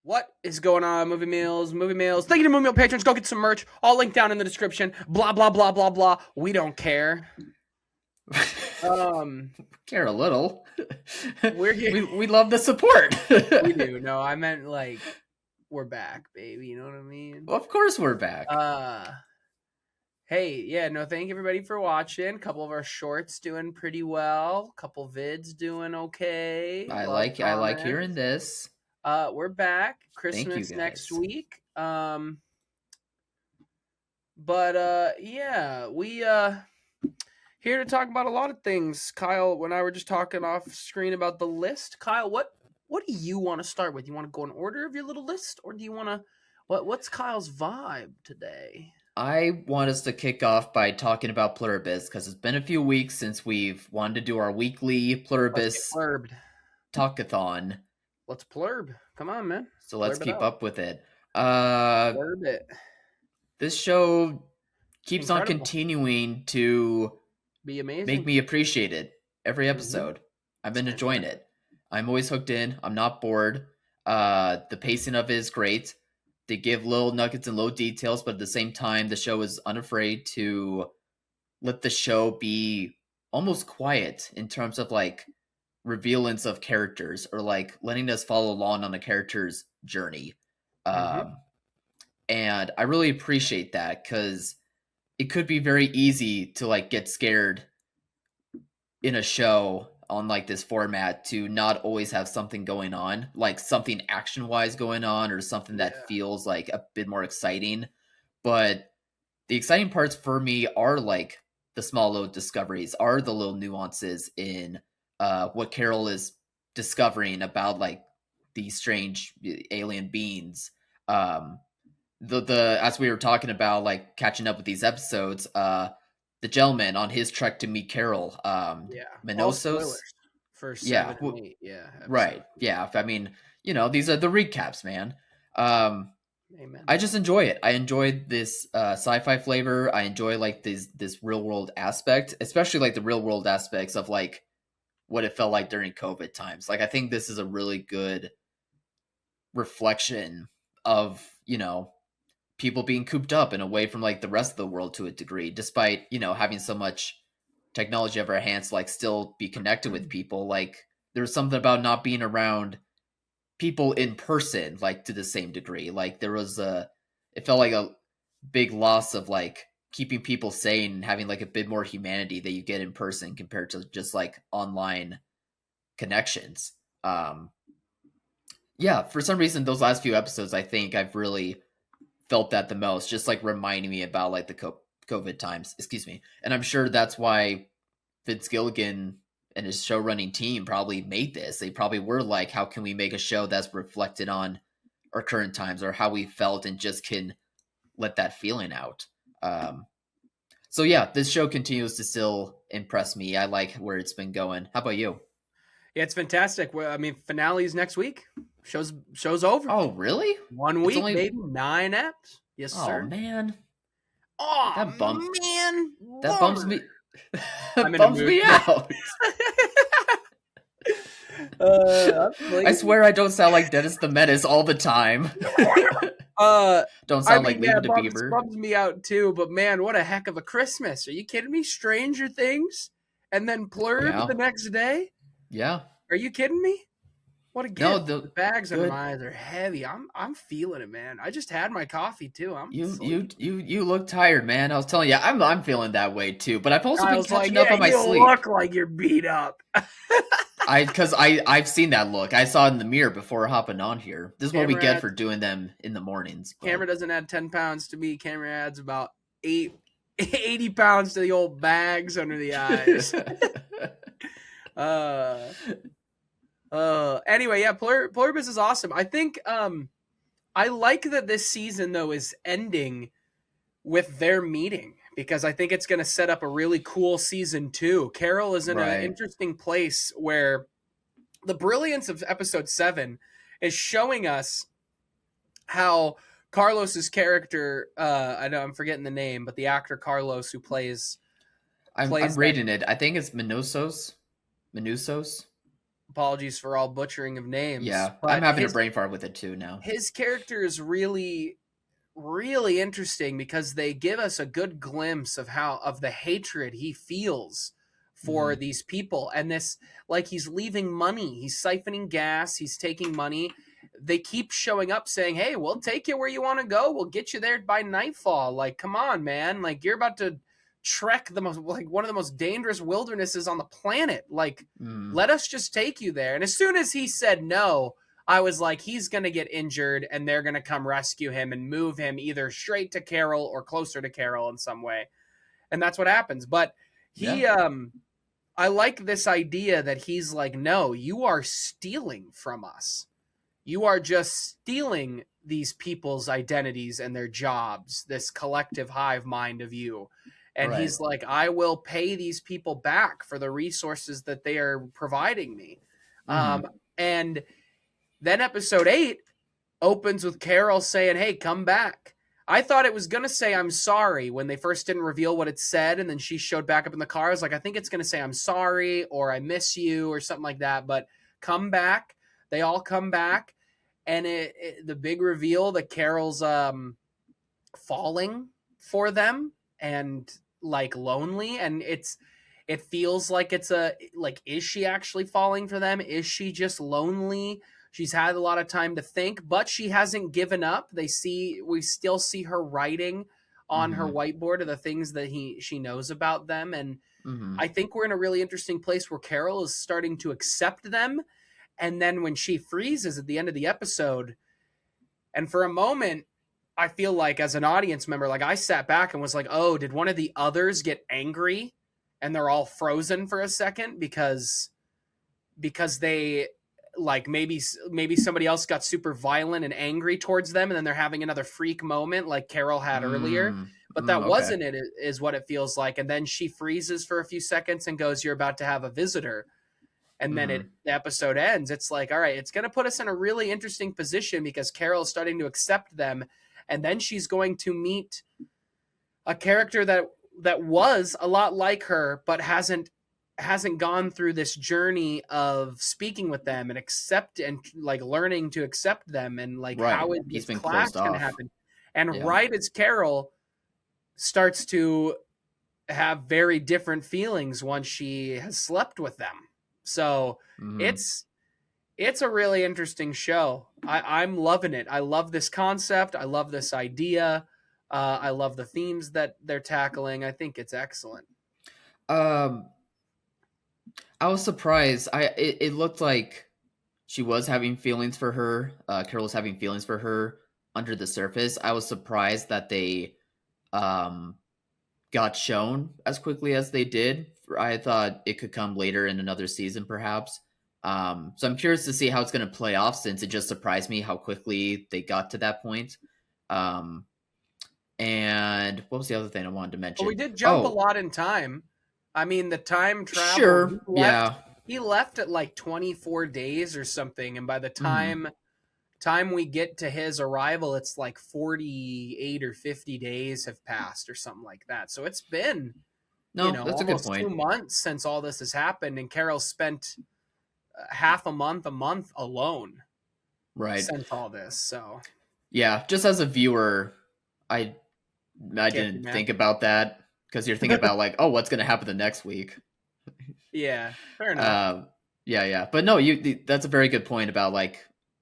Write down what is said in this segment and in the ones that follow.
What is going on, Movie Meals? Movie Meals. Thank you to Movie Meal patrons. Go get some merch. All linked down in the description. Blah, blah, blah, blah, blah. We don't care. Care a little. We're here. we love the support. We do. No, I meant like we're back, baby. You know what I mean? Well, of course we're back. Hey, yeah, no, thank everybody for watching. A couple of our shorts doing pretty well. A couple vids doing okay. I like hearing this. We're back. Christmas next week. Yeah, we here to talk about a lot of things. Kyle and I were just talking off screen about the list. Kyle, what do you want to start with? You want to go in order of your little list, or do you want to what's Kyle's vibe today? I want us to kick off by talking about Pluribus, because it's been a few weeks since we've wanted to do our weekly Pluribus talkathon. Let's plurb. Come on, man. So let's keep up with it. Plurb it. This show keeps on continuing to be amazing. Make me appreciate it every episode. I've been enjoying it. I'm always hooked in. I'm not bored. The pacing of it is great. They give little nuggets and little details, but at the same time, the show is unafraid to let the show be almost quiet in terms of like revealance of characters, or like letting us follow along on a character's journey. And I really appreciate that, because it could be very easy to like get scared in a show on like this format to not always have something going on, like something action wise going on, or something that feels like a bit more exciting. But the exciting parts for me are like the small little discoveries, are the little nuances in what Carol is discovering about like these strange alien beings. As we were talking about, like catching up with these episodes, the gentleman on his trek to meet Carol, Minosos. For 7 and 8, right, yeah. I mean, these are the recaps, man. Amen. I just enjoy it. I enjoyed this sci-fi flavor. I enjoy like this real world aspect, especially like the real world aspects of like what it felt like during COVID times. Like I think this is a really good reflection of people being cooped up and away from like the rest of the world to a degree, despite having so much technology of our hands to like still be connected with people. Like there's something about not being around people in person like to the same degree. Like there was it felt like a big loss of like keeping people sane and having like a bit more humanity that you get in person compared to just like online connections. For some reason those last few episodes, I think I've really felt that the most, just like reminding me about like the COVID times, and I'm sure that's why Vince Gilligan and his show running team probably made this. They probably were like, how can we make a show that's reflected on our current times, or how we felt, and just can let that feeling out. So yeah, this show continues to still impress me. I like where it's been going. How about you? Yeah, it's fantastic. I mean, finale's next week. Show's over. Oh, really? 1 week, maybe 9 eps. Yes, sir. Oh, man. Oh, that man. That bumps me. Bums me out. I swear I don't sound like Dennis the Menace all the time. Don't sound like Leave It to Beaver. Bums me out too, but man, what a heck of a Christmas. Are you kidding me? Stranger Things and then Plurb the next day? Yeah. Are you kidding me? What a gift. No, the bags under my eyes are heavy. I'm feeling it, man. I just had my coffee too. You look tired, man. I was telling you, I'm feeling that way too. But I've also been catching up on my sleep. You look like you're beat up. I've seen that look. I saw it in the mirror before hopping on here. This is what we get for doing them in the mornings. Camera doesn't add 10 pounds to me. Camera adds about 80 pounds to the old bags under the eyes. Anyway, yeah, Pluribus is awesome. I think I like that this season though is ending with their meeting, because I think it's going to set up a really cool season 2. Carol is in an interesting place where the brilliance of episode 7 is showing us how Carlos's character, I know I'm forgetting the name, but the actor Carlos who plays I'm reading it. I think it's Minosos. Apologies for all butchering of names, Yeah, I'm but having a brain fart with it too now. his character is really really interesting because they give us a good glimpse of how of the hatred he feels Hmm. for these people, and this, like, he's leaving money, he's siphoning gas, he's taking money. They keep showing up saying, hey, we'll take you where you want to go, we'll get you there by nightfall. Like, come on, man, like, you're about to trek the most, like, one of the most dangerous wildernesses on the planet, like, Mm. let us just take you there. And as soon as he said no, I was like, he's going to get injured and they're going to come rescue him and move him either straight to Carol or closer to Carol in some way. And that's what happens. But Yeah. I like this idea that he's like, no, you are stealing from us. You are just stealing these people's identities and their jobs, this collective hive mind of you. And Right. he's like, I will pay these people back for the resources that they are providing me. Mm-hmm. And then episode 8 opens with Carol saying, hey, come back. I thought it was going to say I'm sorry when they first didn't reveal what it said, and then she showed back up in the car. I was like, I think it's going to say I'm sorry or I miss you or something like that. But come back. They all come back. And the big reveal that Carol's falling for them and like lonely, and it feels like it's a, like, is she actually falling for them? Is she just lonely? She's had a lot of time to think, but she hasn't given up. We still see her writing on her Mm-hmm. whiteboard of the things that she knows about them. And Mm-hmm. I think we're in a really interesting place where Carol is starting to accept them. And then when she freezes at the end of the episode, and for a moment, I feel like as an audience member, like, I sat back and was like, oh, did one of the others get angry and they're all frozen for a second because they, like, maybe somebody else got super violent and angry towards them, and then they're having another freak moment like Carol had earlier. But that Okay. wasn't it, is what it feels like. And then she freezes for a few seconds and goes, you're about to have a visitor. And then the episode ends. It's like, all right, it's going to put us in a really interesting position because Carol's starting to accept them. And then she's going to meet a character that was a lot like her, but hasn't gone through this journey of speaking with them and like learning to accept them, and like Right. how He's this been clash closed going to off. happen. And Yeah. right as Carol starts to have very different feelings once she has slept with them. So it's a really interesting show. I'm loving it. I love this concept. I love this idea. I love the themes that they're tackling. I think it's excellent. I was surprised. It looked like she was having feelings for her. Carol was having feelings for her under the surface. I was surprised that they got shown as quickly as they did. I thought it could come later in another season, perhaps. So I'm curious to see how it's going to play off, since it just surprised me how quickly they got to that point. And what was the other thing I wanted to mention? But we did jump a lot in time. I mean, the time travel. Sure. Yeah. He left at like 24 days or something, and by the time we get to his arrival, it's like 48 or 50 days have passed or something like that. So it's been, that's a good almost point. 2 months since all this has happened, and Carol spent half a month alone, right, since all this. So yeah, just as a viewer, I didn't think about that, because you're thinking about like, oh, what's going to happen the next week. Yeah, fair enough. Yeah, but no, that's a very good point about, like,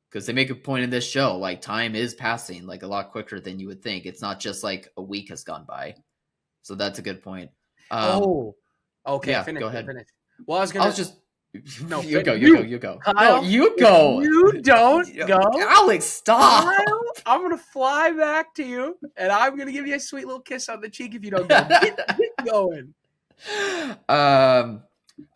because they make a point in this show, like, time is passing like a lot quicker than you would think. It's not just like a week has gone by. So that's a good point. Okay. Yeah, Finish. go ahead. Finish. Well, I was just no, you go. Kyle, no, you go. You don't go. Alex, stop. Kyle, I'm gonna fly back to you, and I'm gonna give you a sweet little kiss on the cheek if you don't go. Get going. I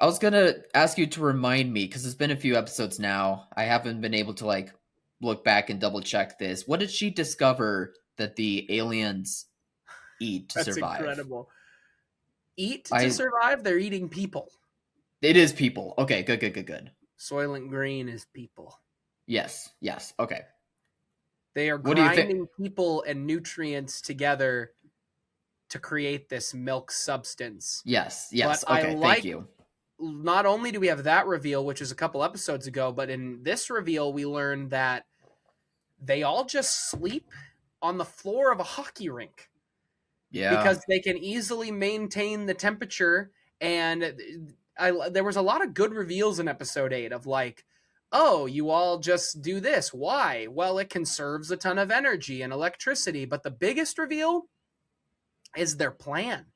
was gonna ask you to remind me, because it's been a few episodes now. I haven't been able to like look back and double check this. What did she discover that the aliens eat to survive? That's incredible. Eat to survive? They're eating people. It is people. Okay, good. Soylent Green is people. Yes. Okay. They are grinding people and nutrients together to create this milk substance. Yes. But Okay, thank you. not only do we have that reveal, which is a couple episodes ago, but in this reveal, we learn that they all just sleep on the floor of a hockey rink Yeah. because they can easily maintain the temperature. And there was a lot of good reveals in episode 8 of like, oh, you all just do this. Why? Well, it conserves a ton of energy and electricity. But the biggest reveal is their plan.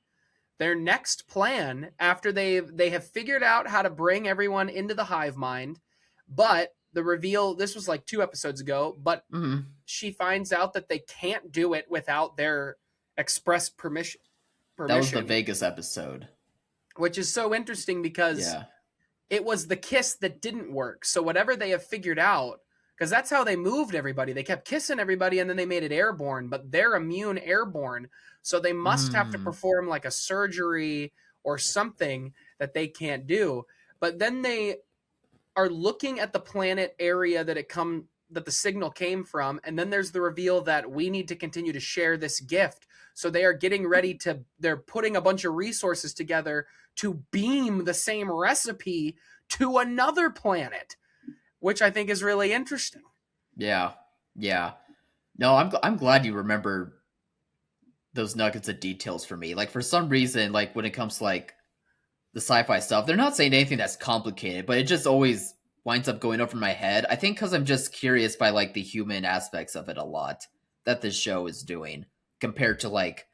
Their next plan, after they have figured out how to bring everyone into the hive mind, but the reveal, this was like 2 episodes ago, but she finds out that they can't do it without their express permission. That was the Vegas episode. Which is so interesting because it was the kiss that didn't work. So whatever they have figured out, because that's how they moved everybody. They kept kissing everybody and then they made it airborne, but they're immune airborne. So they must have to perform like a surgery or something that they can't do. But then they are looking at the planet area that that the signal came from, and then there's the reveal that we need to continue to share this gift. So they are getting ready they're putting a bunch of resources together to beam the same recipe to another planet, which I think is really interesting. Yeah. No, I'm glad you remember those nuggets of details for me. Like, for some reason, like when it comes to like the sci-fi stuff, they're not saying anything that's complicated, but it just always winds up going over my head. I think because I'm just curious by like the human aspects of it a lot that this show is doing compared to like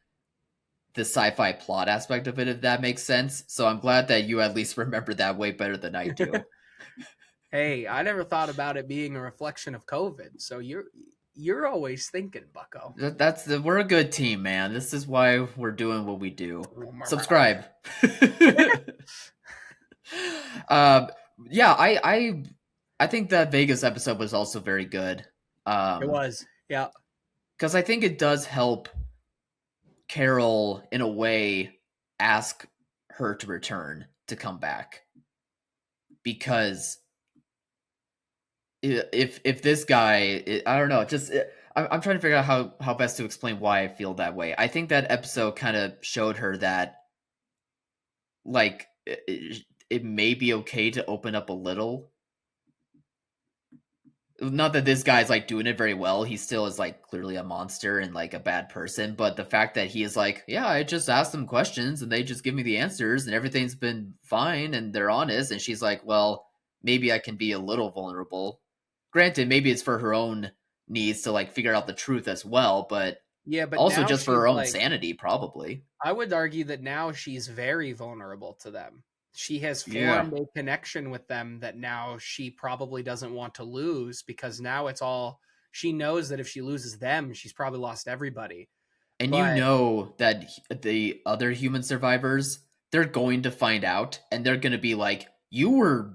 the sci-fi plot aspect of it, if that makes sense. So I'm glad that you at least remember that way better than I do. Hey, I never thought about it being a reflection of COVID. So you're always thinking, Bucko. We're a good team, man. This is why we're doing what we do. Subscribe. Yeah, I think that Vegas episode was also very good. It was, yeah. Because I think it does help Carol, in a way, ask her to return, to come back. Because if this guy, I don't know, I'm trying to figure out how best to explain why I feel that way. I think that episode kind of showed her that, like, it may be okay to open up a little. Not that this guy's like doing it very well. He still is like clearly a monster and like a bad person. But the fact that he is like, yeah, I just asked them questions and they just give me the answers and everything's been fine and they're honest. And she's like, well, maybe I can be a little vulnerable. Granted, maybe it's for her own needs to like figure out the truth as well. But yeah, but also just for her own sanity, probably. I would argue that now she's very vulnerable to them. She has formed a connection with them that now she probably doesn't want to lose, because now it's all, she knows that if she loses them, she's probably lost everybody. And you know that the other human survivors, they're going to find out and they're going to be like, you were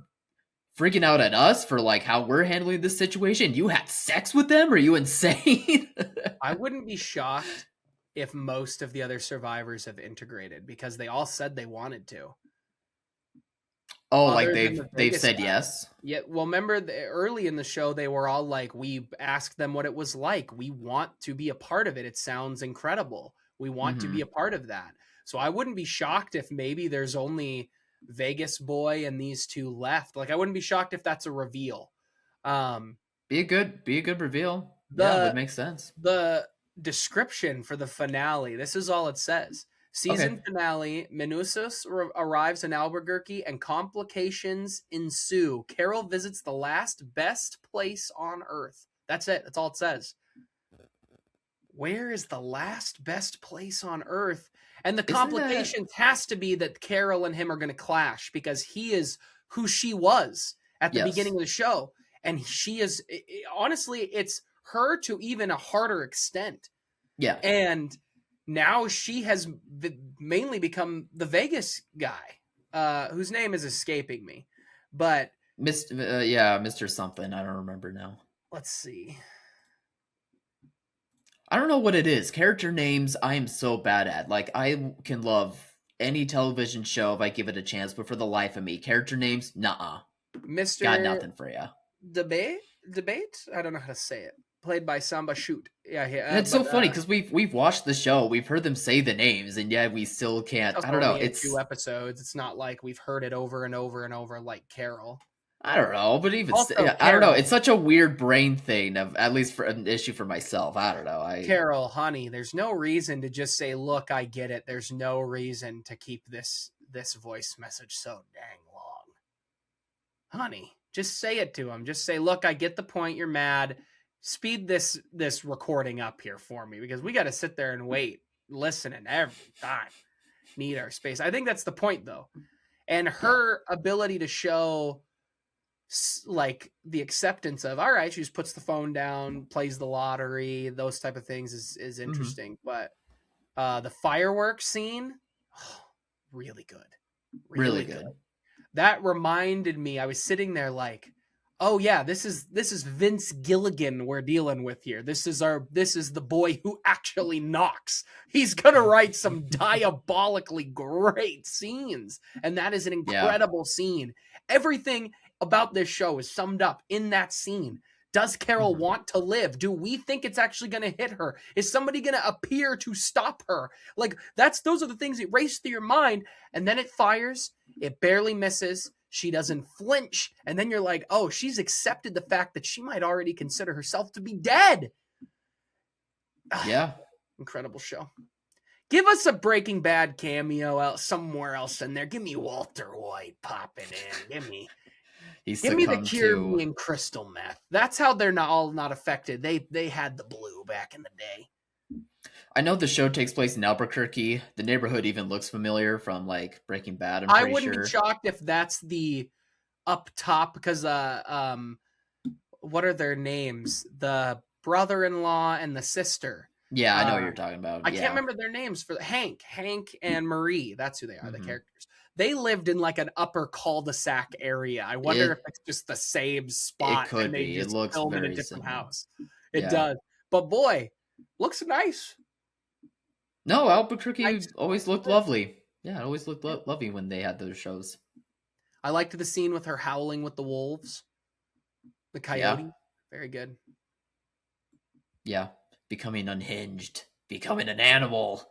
freaking out at us for like how we're handling this situation. You had sex with them? Are you insane? I wouldn't be shocked if most of the other survivors have integrated, because they all said they wanted to. Oh, like they've said yes? Yeah, well, remember early in the show, they were all like, we asked them what it was like. We want to be a part of it. It sounds incredible. We want to be a part of that. So I wouldn't be shocked if maybe there's only Vegas Boy and these two left. Like, I wouldn't be shocked if that's a reveal. Be a good reveal. Yeah, it would make sense. The description for the finale, this is all it says. Season finale, Minusus arrives in Albuquerque and complications ensue. Carol visits the last best place on Earth. That's it. That's all it says. Where is the last best place on Earth? And the complications has to be that Carol and him are going to clash, because he is who she was at the beginning of the show. And she is, honestly, it's her to even a harder extent. Yeah. And now she has mainly become the Vegas guy, whose name is escaping me. But Mr. something. I don't remember now. Let's see. I don't know what it is. Character names, I am so bad at. Like, I can love any television show if I give it a chance, but for the life of me, character names, nah. Mr. Got nothing for you. Debate? I don't know how to say it. played by Samba Shoot. Yeah, And it's so funny because we've watched the show, we've heard them say the names, and yet we still can't. it's I don't know. only in 2 It's episodes. It's not like we've heard it over and over and over like Carol. I don't know, but even Also, I don't know. Carol. It's such a weird brain thing of at least for an issue for myself. I don't know. Carol, honey, there's no reason to just say, "Look, I get it." There's no reason to keep this voice message so dang long. Honey, just say it to him. Just say, "Look, I get the point. You're mad. Speed this recording up here for me because we got to sit there and wait, listening every time. Need our space." I think that's the point though. And her ability to show like the acceptance of, all right, she just puts the phone down, plays the lottery, those type of things is interesting. But the fireworks scene, really good. Really good. That reminded me, I was sitting there like, oh yeah, this is Vince Gilligan we're dealing with here. This is the boy who actually knocks. He's gonna write some diabolically great scenes, and that is an incredible scene. Everything about this show is summed up in that scene. Does Carol want to live? Do we think it's actually going to hit her? Is somebody going to appear to stop her? Like those are the things that race through your mind, and then it fires. It barely misses. She doesn't flinch, and then you're like, oh, she's accepted the fact that she might already consider herself to be dead. Yeah. Incredible show. Give us a Breaking Bad cameo out somewhere else in there. Give me Walter White popping in. Give me the Cure and crystal meth. That's how they're not affected. They had the blue back in the day. I know the show takes place in Albuquerque. The neighborhood even looks familiar from like Breaking Bad. I wouldn't be shocked if that's the up top because what are their names? The brother-in-law and the sister. Yeah, I know what you're talking about. I can't remember their names for Hank and Marie. That's who they are, the characters. They lived in like an upper cul-de-sac area. I wonder if it's just the same spot. It could and they be. Just it looks film very in a different similar. house. It does. But boy, looks nice. No, Albuquerque always looked lovely. Yeah, it always looked lovely when they had those shows. I liked the scene with her howling with the wolves. The coyote. Yeah. Very good. Yeah. Becoming unhinged. Becoming an animal.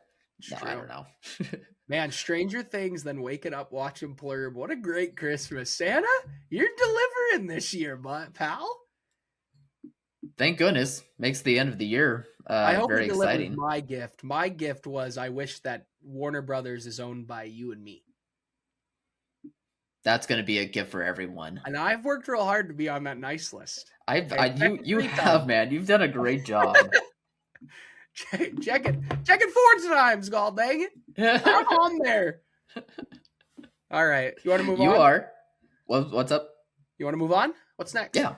No, I don't know. Man, stranger things than waking up watching Pluribus. What a great Christmas. Santa, you're delivering this year, pal. Thank goodness. Makes the end of the year I hope very he delivers exciting. my gift. My gift was I wish that Warner Brothers is owned by you and me. That's going to be a gift for everyone. And I've worked real hard to be on that nice list. You have, man. You've done a great job. Check it 4 times, God dang it. I'm on there. All right. You want to move on? You are. What's up? You want to move on? What's next? Yeah.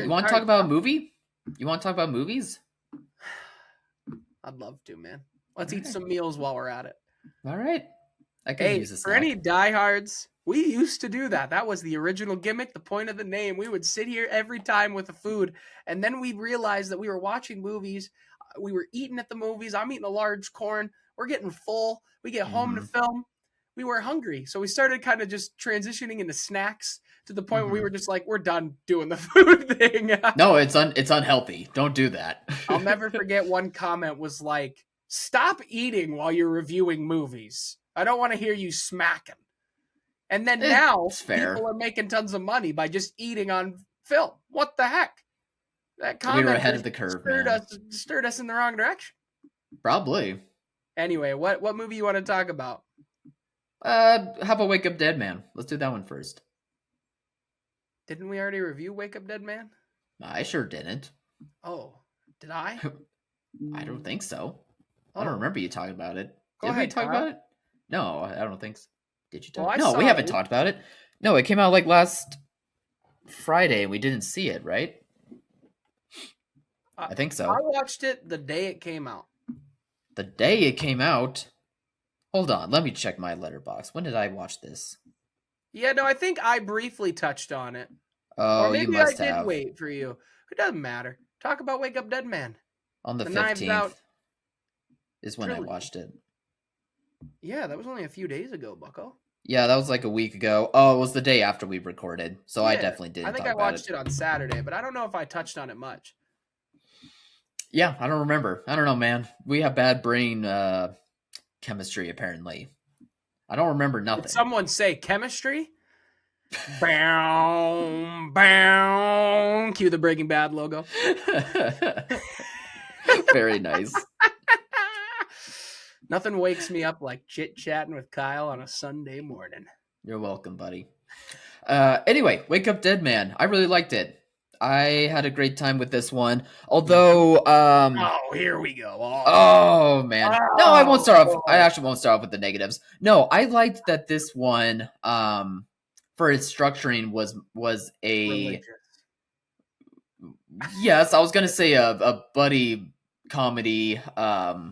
You want to talk about a movie? You want to talk about movies? I'd love to, man. Let's eat some meals while we're at it. All right. I can use a snack. For any diehards, we used to do that. That was the original gimmick, the point of the name. We would sit here every time with the food, and then we realized that we were watching movies. We were eating at the movies. I'm eating a large corn. We're getting full. We get home to film. We were hungry. So we started kind of just transitioning into snacks to the point where we were just like, we're done doing the food thing. No, it's unhealthy. Don't do that. I'll never forget one comment was like, stop eating while you're reviewing movies. I don't want to hear you smacking. And then now people are making tons of money by just eating on film. What the heck? That comment we were ahead of the curve, stirred us in the wrong direction. Probably. Anyway, what movie you want to talk about? How about Wake Up Dead Man? Let's do that one first. Didn't we already review Wake Up Dead Man? I sure didn't. Oh, did I? I don't think so. I don't remember you talking about it. Did we talk about it? No, I don't think so. Did you talk? Well, no, we haven't talked about it. No, it came out like last Friday and we didn't see it, right? I think so. I watched it the day it came out. The day it came out? Hold on, let me check my Letterbox. When did I watch this? Yeah, no, I think I briefly touched on it. Oh, or maybe you must I have. did wait for you. It doesn't matter. Talk about Wake Up Dead Man. On the Knives Out 15th is when trilogy. I watched it. Yeah, that was only a few days ago, bucko. Yeah, that was like a week ago. Oh, it was the day after we recorded, so I definitely didn't. I think I watched it on Saturday, but I don't know if I touched on it much. Yeah, I don't remember. I don't know, man. We have bad brain chemistry apparently. I don't remember Did nothing. someone say chemistry? Bow, bow. Cue the Breaking Bad logo. Very nice. Nothing wakes me up like chit chatting with Kyle on a Sunday morning. You're welcome, buddy. Anyway, Wake Up Dead Man. I really liked it. I had a great time with this one. Although, Oh, here we go. oh man, no, I won't start off. I Oh, actually won't start off with the negatives. No, I liked that this one, for its structuring was a religious. yes. I was gonna say a buddy comedy.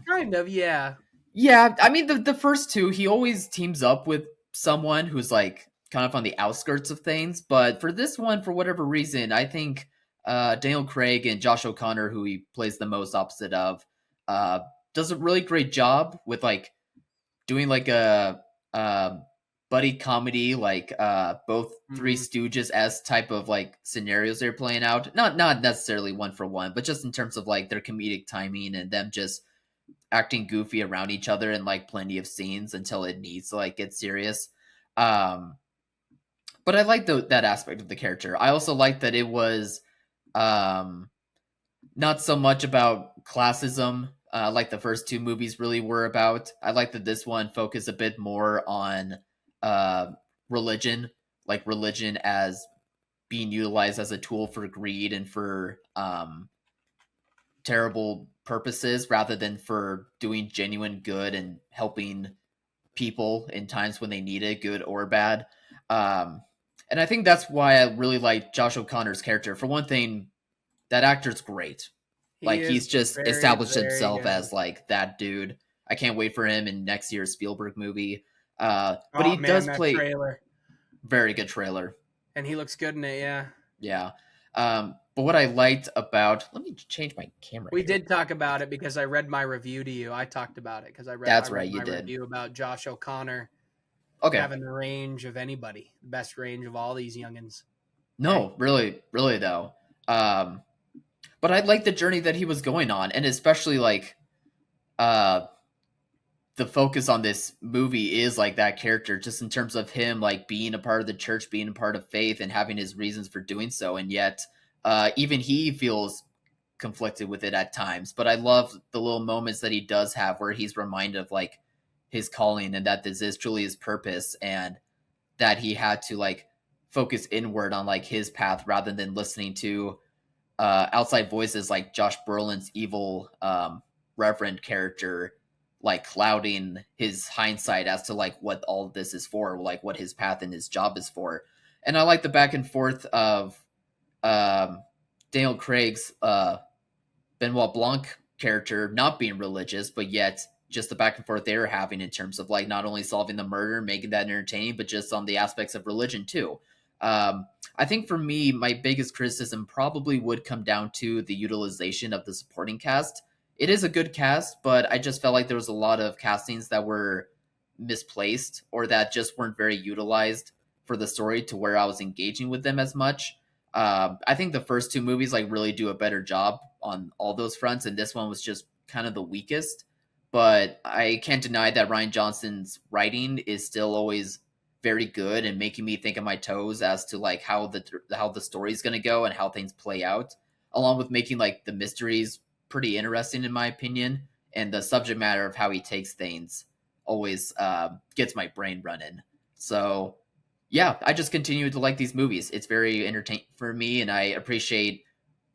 Kind of, yeah. Yeah, I mean the first two, he always teams up with someone who's like kind of on the outskirts of things. But for this one, for whatever reason, I think Daniel Craig and Josh O'Connor, who he plays the most opposite of, uh, does a really great job with like doing like a buddy comedy, like both Three Mhm. Stooges s type of like scenarios they're playing out. Not necessarily one for one, but just in terms of like their comedic timing and them just acting goofy around each other in like plenty of scenes until it needs to like get serious. Um, but I like that aspect of the character. I also like that it was um, not so much about classism like the first two movies really were about. I like that this one focused a bit more on uh, religion, like religion as being utilized as a tool for greed and for terrible purposes rather than for doing genuine good and helping people in times when they need it, good or bad. Um, and I think that's why I really like Josh O'Connor's character. For one thing, that actor's great. He Like is he's just very, established very himself good. as like that dude. I can't wait for him in next year's Spielberg movie. But Oh he man, does that play trailer. very good trailer. And he looks good in it, yeah. Yeah. But what I liked about let me change my camera We here. did talk about it because I read my review to you. I talked about it because I That's read right, you my did. review about Josh O'Connor Okay. having the range of anybody, the best range of all these youngins. Okay. No, really, really though. Um, but I like the journey that he was going on, and especially like uh the focus on this movie is like that character, just in terms of him like being a part of the church, being a part of faith, and having his reasons for doing so, and yet even he feels conflicted with it at times. But I love the little moments that he does have where he's reminded of like his calling and that this is truly his purpose, and that he had to like focus inward on like his path rather than listening to outside voices like Josh Brolin's evil reverend character, like clouding his hindsight as to like what all of this is for, like what his path and his job is for. And I like the back and forth of um, Daniel Craig's Benoit Blanc character not being religious, but yet just the back and forth they were having in terms of like not only solving the murder, making that entertaining, but just on the aspects of religion too. I think for me, my biggest criticism probably would come down to the utilization of the supporting cast. It is a good cast, but I just felt like there was a lot of castings that were misplaced or that just weren't very utilized for the story to where I was engaging with them as much. I think the first two movies like really do a better job on all those fronts, and this one was just kind of the weakest. But I can't deny that Ryan Johnson's writing is still always very good and making me think on my toes as to like how the story's going to go and how things play out, along with making like the mysteries pretty interesting in my opinion, and the subject matter of how he takes things always gets my brain running. So yeah, I just continue to like these movies. It's very entertaining for me, and I appreciate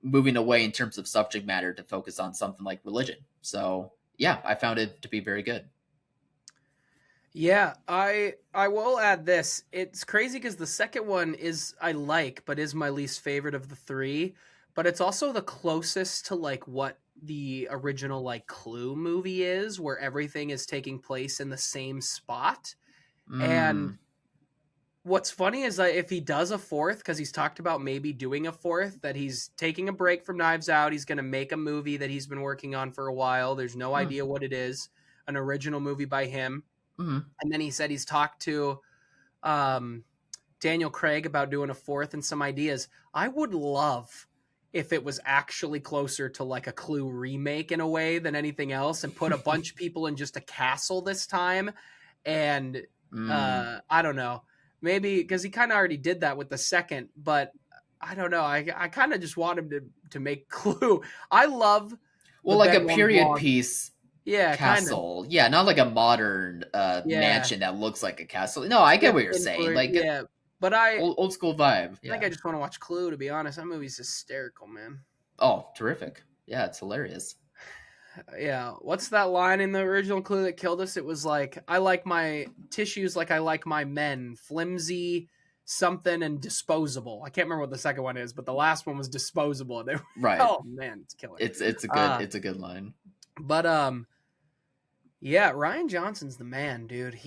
moving away in terms of subject matter to focus on something like religion. So yeah, I found it to be very good. Yeah, I will add this. It's crazy because the second one is I like, but is my least favorite of the three. But it's also the closest to like what the original like Clue movie is, where everything is taking place in the same spot. And Mm, what's funny is that if he does a fourth, because he's talked about maybe doing a fourth, that he's taking a break from Knives Out. He's going to make a movie that he's been working on for a while. There's no mm, idea what it is, an original movie by him. mm. And then he said he's talked to um, Daniel Craig about doing a fourth and some ideas. I would love if it was actually closer to like a Clue remake in a way than anything else, and put a bunch of people in just a castle this time. And I don't know, maybe because he kind of already did that with the second, but I don't know. I kind of just want him to make Clue. I love the Well, like a Benoit period Blanc. piece Yeah, kind of. castle. Yeah, not like a modern Yeah. mansion that looks like a castle. No, I get what you're saying. Like Yeah. But I old school vibe. think Yeah. I just want to watch Clue, to be honest. That movie's hysterical, man. Oh, terrific. Yeah, it's hilarious. Yeah. What's that line in the original Clue that killed us? It was like, I like my tissues like I like my men. Flimsy, something, and disposable. I can't remember what the second one is, but the last one was disposable. And Right. oh man, it's killer. It's a good line. But yeah, Ryan Johnson's the man, dude.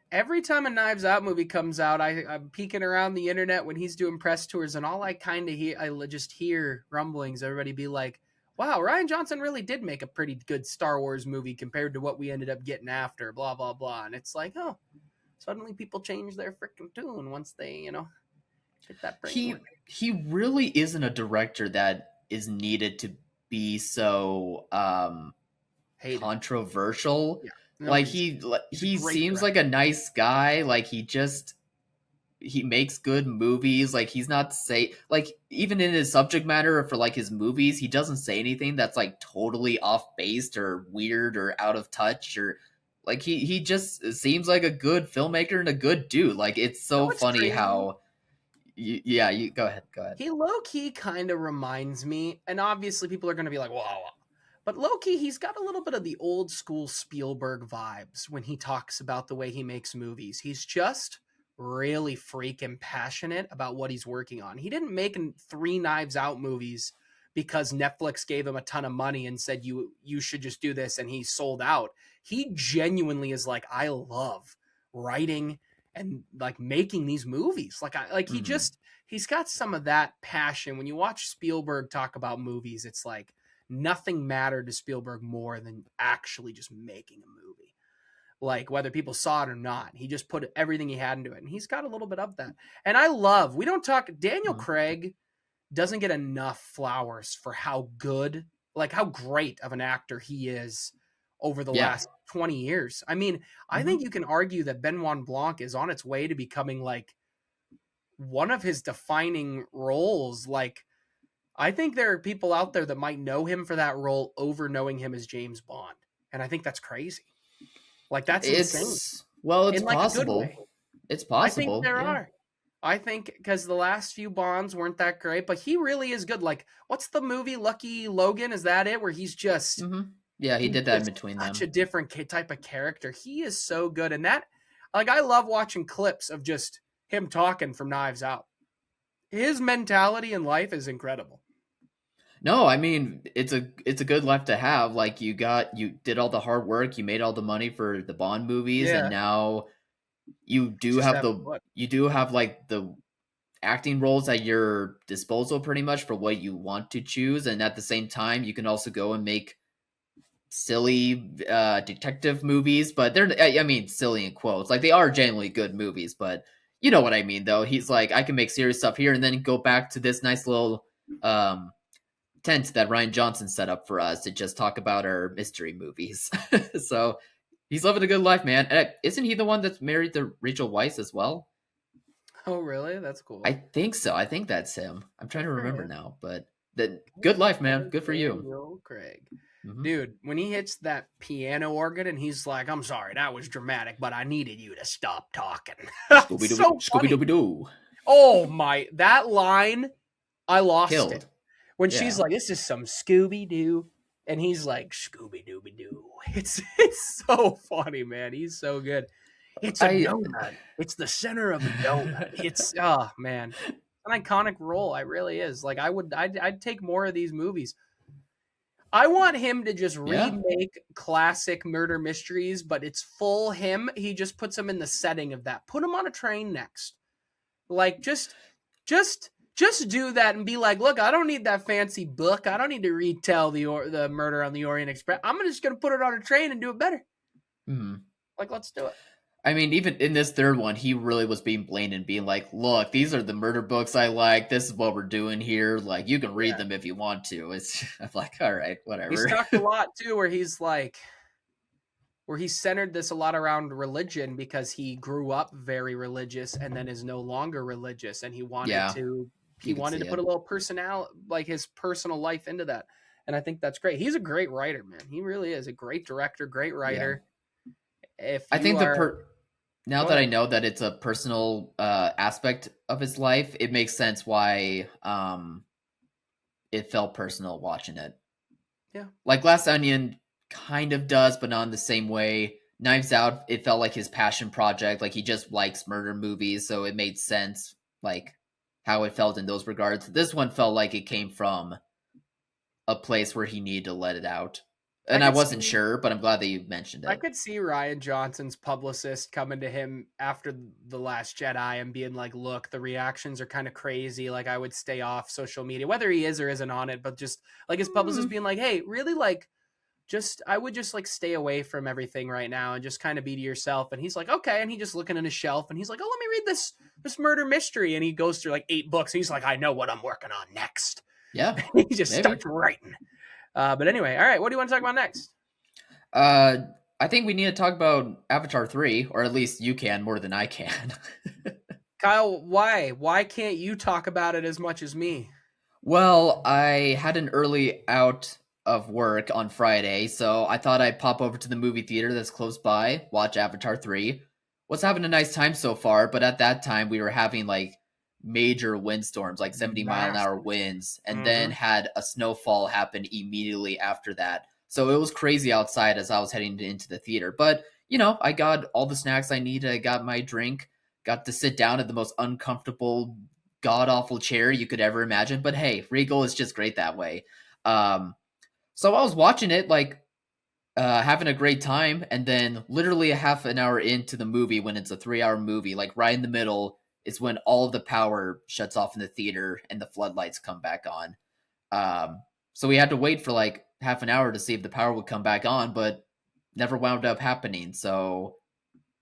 Every time a Knives Out movie comes out, I'm peeking around the internet when he's doing press tours, and all I kind of hear, just hear rumblings. Everybody be like, "Wow, Ryan Johnson really did make a pretty good Star Wars movie compared to what we ended up getting after." Blah blah blah, and it's like, oh, suddenly people change their freaking tune once they, hit that break. He really isn't a director that is needed to be so Hated. controversial. Yeah. No, Like he's he a great seems director. like a nice guy. Like he makes good movies. Like he's not like even in his subject matter for like his movies, he doesn't say anything that's like totally off base or weird or out of touch or like he just seems like a good filmmaker and a good dude. Like it's so funny crazy? how you go ahead. He low key kind of reminds me, and obviously people are going to be like, wow. But low key, he's got a little bit of the old school Spielberg vibes when he talks about the way he makes movies. He's just really freaking passionate about what he's working on. He didn't make 3 Knives Out movies because Netflix gave him a ton of money and said you should just do this, and he sold out. He genuinely is like, I love writing and like making these movies. He's got some of that passion. When you watch Spielberg talk about movies, it's like nothing mattered to Spielberg more than actually just making a movie. Like whether people saw it or not, he just put everything he had into it. And he's got a little bit of that. And we don't talk, Daniel Craig doesn't get enough flowers for how good, like how great of an actor he is over the last 20 years. I mean, I think you can argue that Benoit Blanc is on its way to becoming like one of his defining roles. Like, I think there are people out there that might know him for that role over knowing him as James Bond. And I think that's crazy. Like, that's insane. Well, it's in like possible. A good way. It's possible. I think there are. I think because the last few Bonds weren't that great, but he really is good. Like, what's the movie Lucky Logan? Is that it? Where he's just... Yeah, he did that in between them. Such a different type of character. He is so good. And that, like, I love watching clips of just him talking from Knives Out. His mentality in life is incredible. No, I mean it's a good life to have. Like you did all the hard work, you made all the money for the Bond movies, and now you do have like the acting roles at your disposal pretty much for what you want to choose, and at the same time you can also go and make silly detective movies, but I mean silly in quotes. Like they are genuinely good movies, but you know what I mean though. He's like, I can make serious stuff here and then go back to this nice little tent that Ryan Johnson set up for us to just talk about our mystery movies. So he's living a good life, man. And isn't he the one that's married to Rachel Weisz as well? Oh, really? That's cool. I think so. I think that's him. I'm trying to remember now, but good life, man. Good for you. Craig. Dude, when he hits that piano organ and he's like, I'm sorry, that was dramatic, but I needed you to stop talking. Scooby-Dooby-Doo. Oh my, that line, I lost Killed. It. When she's like, this is some Scooby-Doo, and he's like, Scooby-Dooby-Doo. It's so funny, man. He's so good. It's a donut. It's the center of a donut. It's, oh, man. An iconic role. It really is. Like, I'd take more of these movies. I want him to just remake classic murder mysteries, but it's full him. He just puts them in the setting of that. Put him on a train next. Like, just do that and be like, look, I don't need that fancy book. I don't need to retell the Murder on the Orient Express. I'm just going to put it on a train and do it better. Mm-hmm. Like, let's do it. I mean, even in this third one, he really was being blatant, being like, "Look, these are the murder books I like. This is what we're doing here. Like, you can read Yeah. them if you want to." It's I'm like, all right, He's whatever. talked a lot too, where he's like, where he centered this a lot around religion because he grew up very religious and then is no longer religious, and Yeah, he you could wanted see to put it. a little personality, like his personal life into that. And I think that's great. He's a great writer, man. He really is a great director, great Yeah, writer. If I you think are, now go that I ahead. know that it's a personal aspect of his life, it makes sense why it felt personal watching it. Yeah, Like Glass Onion kind of does, but not in the same way. Knives Out, it felt like his passion project. Like he just likes murder movies, so it made sense. Like how it felt in those regards. This one felt like it came from a place where he needed to let it out, I and I could wasn't see sure, but I'm glad that you mentioned I it. could see Ryan Johnson's publicist coming to him after The Last Jedi and being like, "Look, the reactions are kind of crazy. Like, I would stay off social media, whether he is or isn't on it." But just like his publicist Mm, being like, "Hey, really, like, just I would just like stay away from everything right now and just kind of be to yourself." And he's like, "Okay." And he just looking on his shelf and he's like, "Oh, let me read this murder mystery." And he goes through like 8 books. And he's like, "I know what I'm working on next." yeah, he just maybe. starts writing. But anyway, all right. What do you want to talk about next? Uh, I think we need to talk about Avatar 3, or at least you can more than I can. Kyle, why? Why can't you talk about it as much as me? Well, I had an early out of work on Friday, so I thought I'd pop over to the movie theater that's close by, watch Avatar 3. Was having a nice time so far, but at that time we were having like major windstorms, like 70-mile-an-hour Massive. winds, and then Mm-hmm. had a snowfall happen immediately after that. So it was crazy outside as I was heading into the theater. But, I got all the snacks I needed. I got my drink, got to sit down at the most uncomfortable god awful chair you could ever imagine. But hey, Regal is just great that way. Um, so I was watching it, like having a great time, and then literally a half an hour into the movie, when it's a 3 hour movie, like right in the middle, is when all of the power shuts off in the theater and the floodlights come back on. So we had to wait for like half an hour to see if the power would come back on, but never wound up happening. So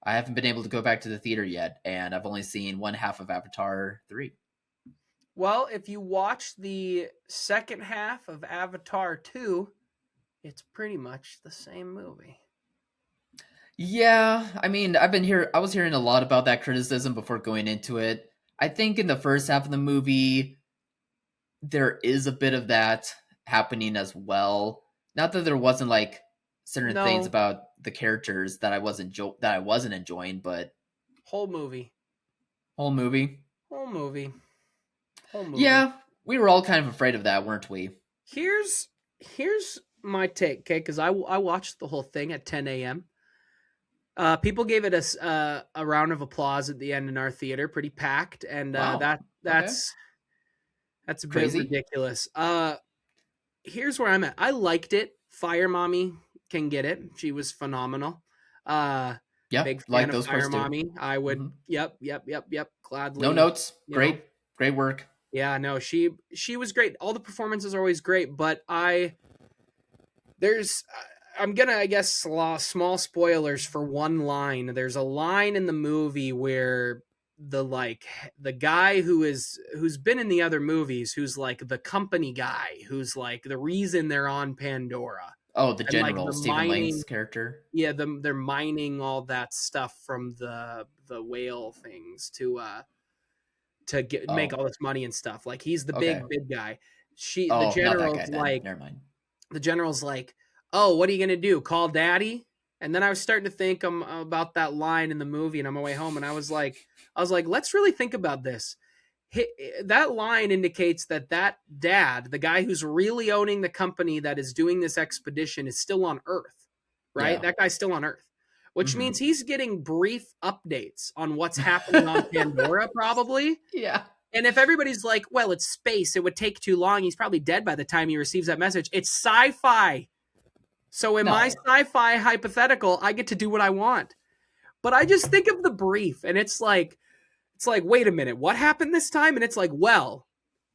I haven't been able to go back to the theater yet, and I've only seen one half of Avatar 3. Well, if you watch the second half of Avatar 2, it's pretty much the same movie. Yeah, I mean, I was hearing a lot about that criticism before going into it. I think in the first half of the movie, there is a bit of that happening as well. Not that there wasn't like certain things No, about the characters that I wasn't enjoying, but whole movie. whole movie. Whole movie. Whole movie. Yeah, we were all kind of afraid of that, weren't we? Here's my take, okay? Because I watched the whole thing at 10 a.m. People gave it a round of applause at the end in our theater, pretty packed, and Wow. Okay. that's a bit Crazy. ridiculous. Here's where I'm at. I liked it. Fire Mommy can get it. She was phenomenal. Uh, Yeah, big fan like of those Fire parts too. Mommy. I would. Hmm. Yep. No Gladly. notes. You know. Great work. Yeah. No. She was great. All the performances are always great, but there's I'm gonna, I guess, small spoilers for one line. There's a line in the movie where the guy who's been in the other movies, who's like the company guy, who's like the reason they're on Pandora, Oh, the and like general, the Stephen Lang's mining. character. Yeah, they're mining all that stuff from the whale things to make Oh, all this money and stuff. Like he's the okay. big guy. Oh, not that guy then. Never mind. The general's like, "Oh, what are you gonna do? Call daddy?" And then I was starting to think about that line in the movie, and on my way home, and I was like, let's really think about this. That line indicates that dad, the guy who's really owning the company that is doing this expedition, is still on Earth, right? Yeah. That guy's still on Earth, which Hmm. means he's getting brief updates on what's happening on Pandora, probably. Yeah. And if everybody's like, well, it's space, it would take too long, he's probably dead by the time he receives that message. It's sci-fi. So in my No. sci-fi hypothetical, I get to do what I want. But I just think of the brief and it's like, wait a minute, what happened this time? And it's like, well,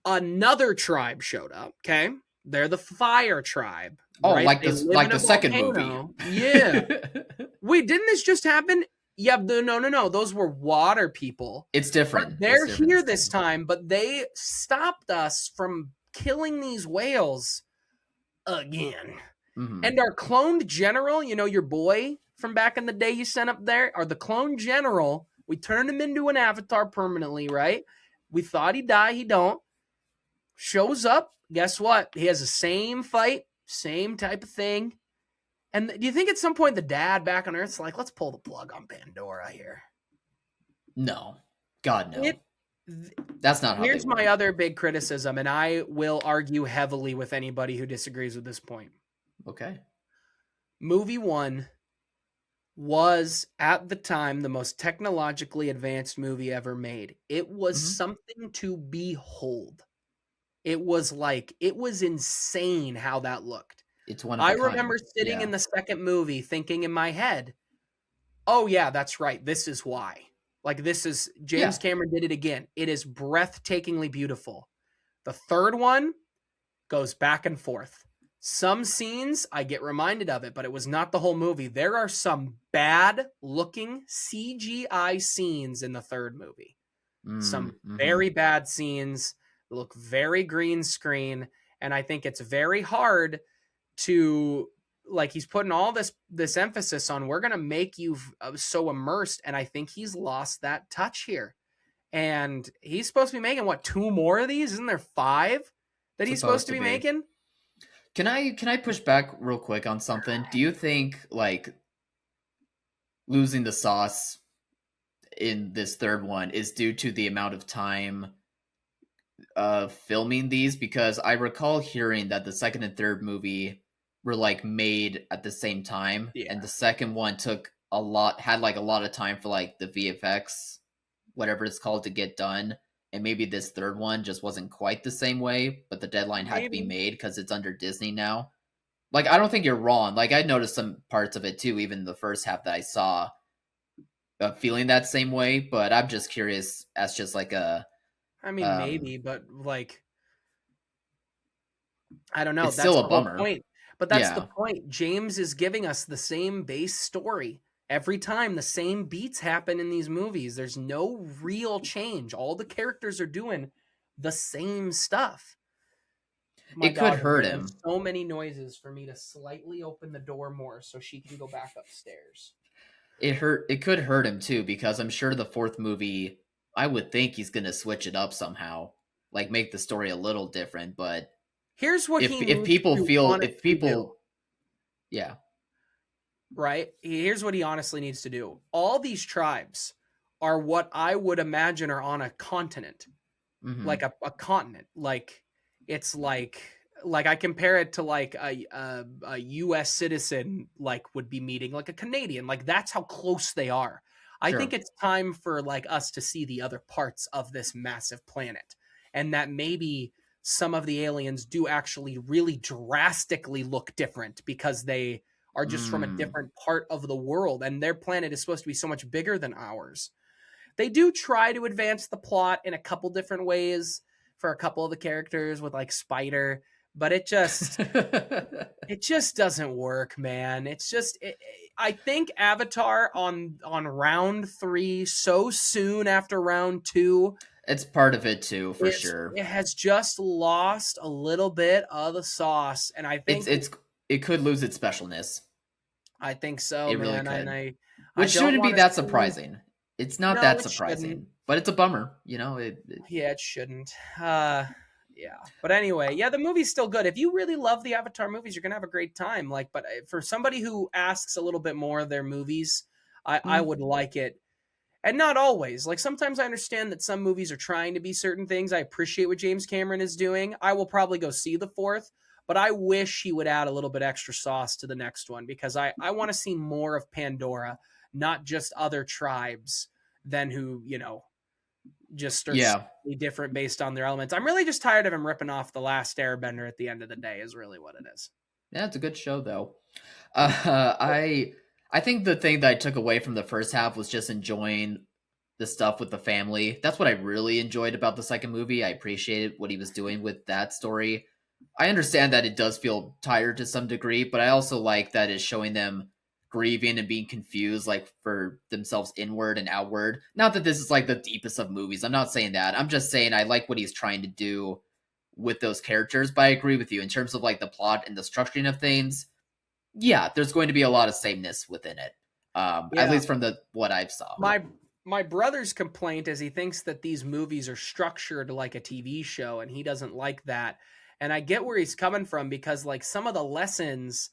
another tribe showed up, okay? They're the fire tribe, Oh, right? They live like in a the second movie. volcano. Yeah. Wait, didn't this just happen? Yeah, no. Those were water people. It's But different. It's they're different here this this time. time, but they stopped us from killing these whales again. Hmm. And our cloned general, your boy from back in the day you sent up there, or the clone general, we turned him into an avatar permanently, right? We thought he'd die, he don't. Shows up, guess what? He has the same fight, same type of thing. And do you think at some point the dad back on Earth's like, let's pull the plug on Pandora here? No. God, no. It That's not how they Here's my work. other big criticism, and I will argue heavily with anybody who disagrees with this point. Okay. Movie one was at the time the most technologically advanced movie ever made. It was Hmm. something to behold. It was insane how that looked. It's one of I a kind. remember sitting in Yeah. the second movie thinking in my head, oh, yeah, that's right. This is why. Like, James Yeah. Cameron did it again. It is breathtakingly beautiful. The third one goes back and forth. Some scenes I get reminded of it, but it was not the whole movie. There are some bad looking CGI scenes in the third movie. Some Mm-hmm. very bad scenes that look very green screen. And I think it's very hard to, like, he's putting all this emphasis on, we're going to make you so immersed. And I think he's lost that touch here. And he's supposed to be making what, 2 more of these? Isn't there 5 that he's supposed Supposed to to be be. making? Can I push back real quick on something? Do you think like losing the sauce in this third one is due to the amount of time of filming these? Because I recall hearing that the second and third movie were like made at the same time, Yeah. and the second one took a lot, had like a lot of time for like the VFX, whatever it's called, to get done. And maybe this third one just wasn't quite the same way, but the deadline had to be Maybe. made because it's under Disney now. Like, I don't think you're wrong. Like, I noticed some parts of it too, even the first half that I saw, feeling that same way. But I'm just curious as just like a, I mean, um, maybe, but like, I don't know. it's That's still the a whole bummer. point. But that's the Yeah. point. James is giving us the same base story. Every time the same beats happen in these movies. There's no real change. All the characters are doing the same stuff. My It could dog is hurt making him. so many noises for me to slightly open the door more so she can go back upstairs. It could hurt him too, because I'm sure the fourth movie, I would think he's gonna switch it up somehow, like make the story a little different. But Here's what he if needs people to feel, if honestly do, people, yeah. right? Here's what he honestly needs to do. All these tribes are what I would imagine are on a continent, like Mm-hmm. a continent. Like, it's like I compare it to like a U.S. citizen like would be meeting like a Canadian. Like, that's how close they are. I think Sure. it's time for like us to see the other parts of this massive planet, and that maybe some of the aliens do actually really drastically look different because they are just from a Mm. different part of the world, and their planet is supposed to be so much bigger than ours. They do try to advance the plot in a couple different ways for a couple of the characters with like Spider, but it just doesn't work, man. I think Avatar on round 3 so soon after round 2, It's part of it too, for sure. it has just lost a little bit of the sauce, and It's it could lose its specialness. I think so, It really man. And could, I which don't shouldn't be want to that see. surprising. It's not No, that it shouldn't. surprising, but it's a bummer. Yeah, it shouldn't. Yeah. But anyway, yeah, the movie's still good. If you really love the Avatar movies, you're gonna have a great time. Like, but for somebody who asks a little bit more of their movies, I Mm, would like it. And not always. Like, sometimes I understand that some movies are trying to be certain things. I appreciate what James Cameron is doing. I will probably go see the fourth, but I wish he would add a little bit extra sauce to the next one because I want to see more of Pandora, not just other tribes than who, just are yeah, slightly different based on their elements. I'm really just tired of him ripping off the last Airbender at the end of the day, is really what it is. yeah, it's a good show though. I think the thing that I took away from the first half was just enjoying the stuff with the family. That's what I really enjoyed about the second movie. I appreciated what he was doing with that story. I understand that it does feel tired to some degree, but I also like that it's showing them grieving and being confused, like for themselves inward and outward. Not that this is like the deepest of movies. I'm not saying that. I'm just saying I like what he's trying to do with those characters. But I agree with you in terms of like the plot and the structuring of things. Yeah, there's going to be a lot of sameness within it. At Yeah. least from the what I've saw. My brother's complaint is he thinks that these movies are structured like a TV show, and he doesn't like that. And I get where he's coming from, because like some of the lessons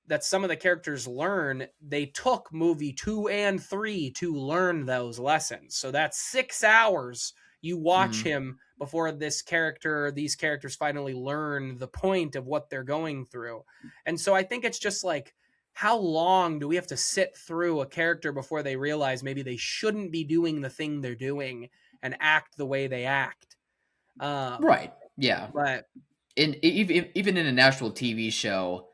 that some of the characters learn, they took movie 2 and 3 to learn those lessons. So that's 6 hours you watch Mhm. him before these characters finally learn the point of what they're going through. And so I think it's just like, how long do we have to sit through a character before they realize maybe they shouldn't be doing the thing they're doing and act the way they act? Right. Yeah. But Even in a natural TV show,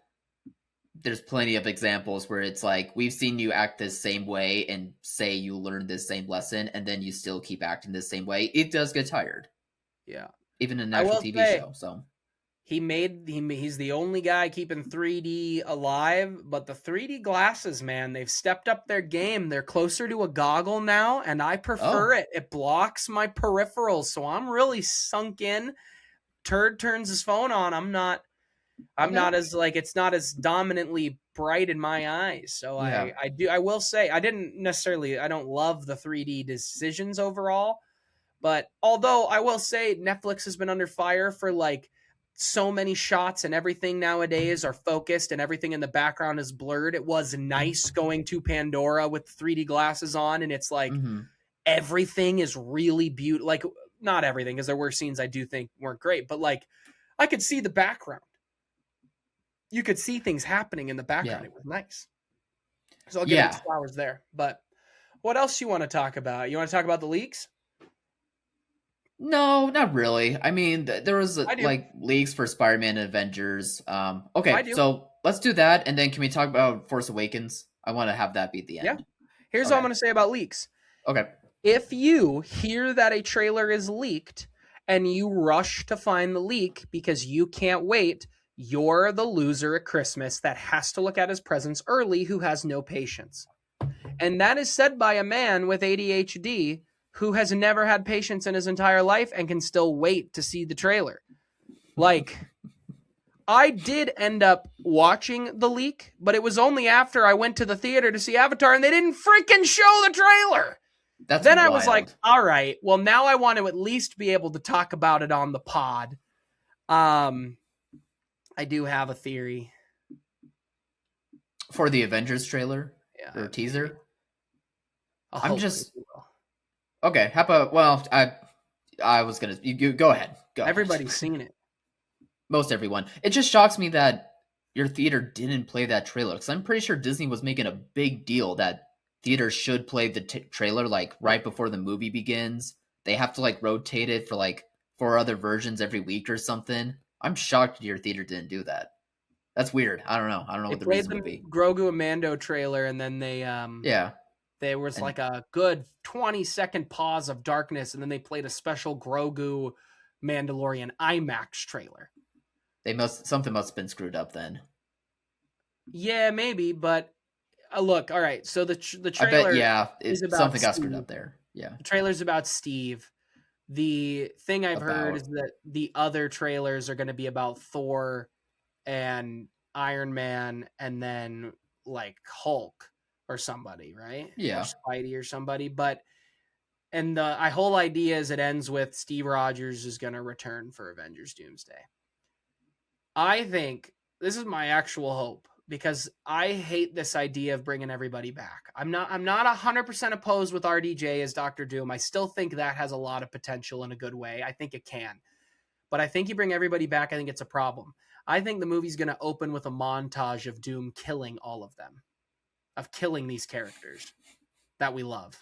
there's plenty of examples where it's like we've seen you act this same way and say you learned this same lesson, and then you still keep acting the same way. It does get tired, yeah, even in a I natural will TV say show. So he's the only guy keeping 3D alive, but the 3D glasses, man, they've stepped up their game. They're closer to a goggle now, and I prefer oh, it. It blocks my peripherals, so I'm really sunk in. Turd turns his phone on. I'm okay, not as like, it's not as dominantly bright in my eyes. So yeah, I will say I don't love the 3D decisions overall, but although I will say Netflix has been under fire for like so many shots, and everything nowadays are focused and everything in the background is blurred. It was nice going to Pandora with 3D glasses on, and it's like hmm, everything is really beautiful. Like, not everything, because there were scenes I do think weren't great, but like I could see the background. You could see things happening in the yeah, background. It was nice. So I'll give it its yeah. flowers there. But what else you want to talk about? You want to talk about the leaks? No, not really. I mean, there was I do. like leaks for Spider-Man and Avengers. I Okay, do. so let's do that, and then can we talk about Force Awakens? I want to have that be at the Yeah. end. Here's what I'm Okay, going to say about leaks. okay. If you hear that a trailer is leaked and you rush to find the leak because you can't wait, you're the loser at Christmas that has to look at his presents early, who has no patience. And that is said by a man with ADHD who has never had patience in his entire life and can still wait to see the trailer. Like, I did end up watching the leak, but it was only after I went to the theater to see Avatar and they didn't freaking show the trailer. That's Then I was like, wild. all right, well, now I want to at least be able to talk about it on the pod. I do have a theory. For the Avengers trailer Yeah, I or have a theory. teaser. I'm Hopefully just we will. okay. How about I was gonna you go ahead. Go ahead. Everybody's seen it. Most everyone. It just shocks me that your theater didn't play that trailer because I'm pretty sure Disney was making a big deal that theaters should play the trailer like right before the movie begins. They have to like rotate it for like 4 other versions every week or something. I'm shocked your theater didn't do that. That's weird. I don't know. I don't know They what the played reason the would be. Grogu and Mando trailer, and then Yeah, there was and like a good 20-second pause of darkness, and then they played a special Grogu Mandalorian IMAX trailer. they must something must have been screwed up then. Yeah, maybe, but look, all right. So the I bet trailer yeah, is about something got screwed Steve. up there. Yeah, The trailer's about Steve. The thing I've heard is about that the other trailers are going to be about Thor and Iron Man, and then like Hulk or somebody, right? Or yeah. Spidey or somebody. But and the whole idea is it ends with Steve Rogers is going to return for Avengers Doomsday. I think this is my actual hope, because I hate this idea of bringing everybody back. I'm not 100% opposed with RDJ as Doctor Doom. I still think that has a lot of potential in a good way. I think it can. But I think you bring everybody back, I think it's a problem. I think the movie's going to open with a montage of Doom killing all of them, of killing these characters that we love.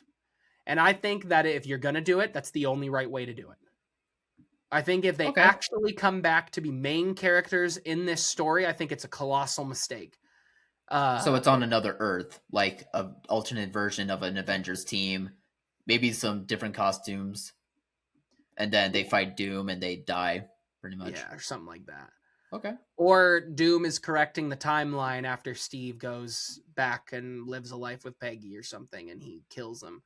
And I think that if you're going to do it, that's the only right way to do it. I think if they Okay. actually come back to be main characters in this story, I think it's a colossal mistake. So it's on another Earth, like a alternate version of an Avengers team, maybe some different costumes, and then they fight Doom and they die, pretty much. Yeah, or something like that. Okay. Or Doom is correcting the timeline after Steve goes back and lives a life with Peggy or something and he kills him.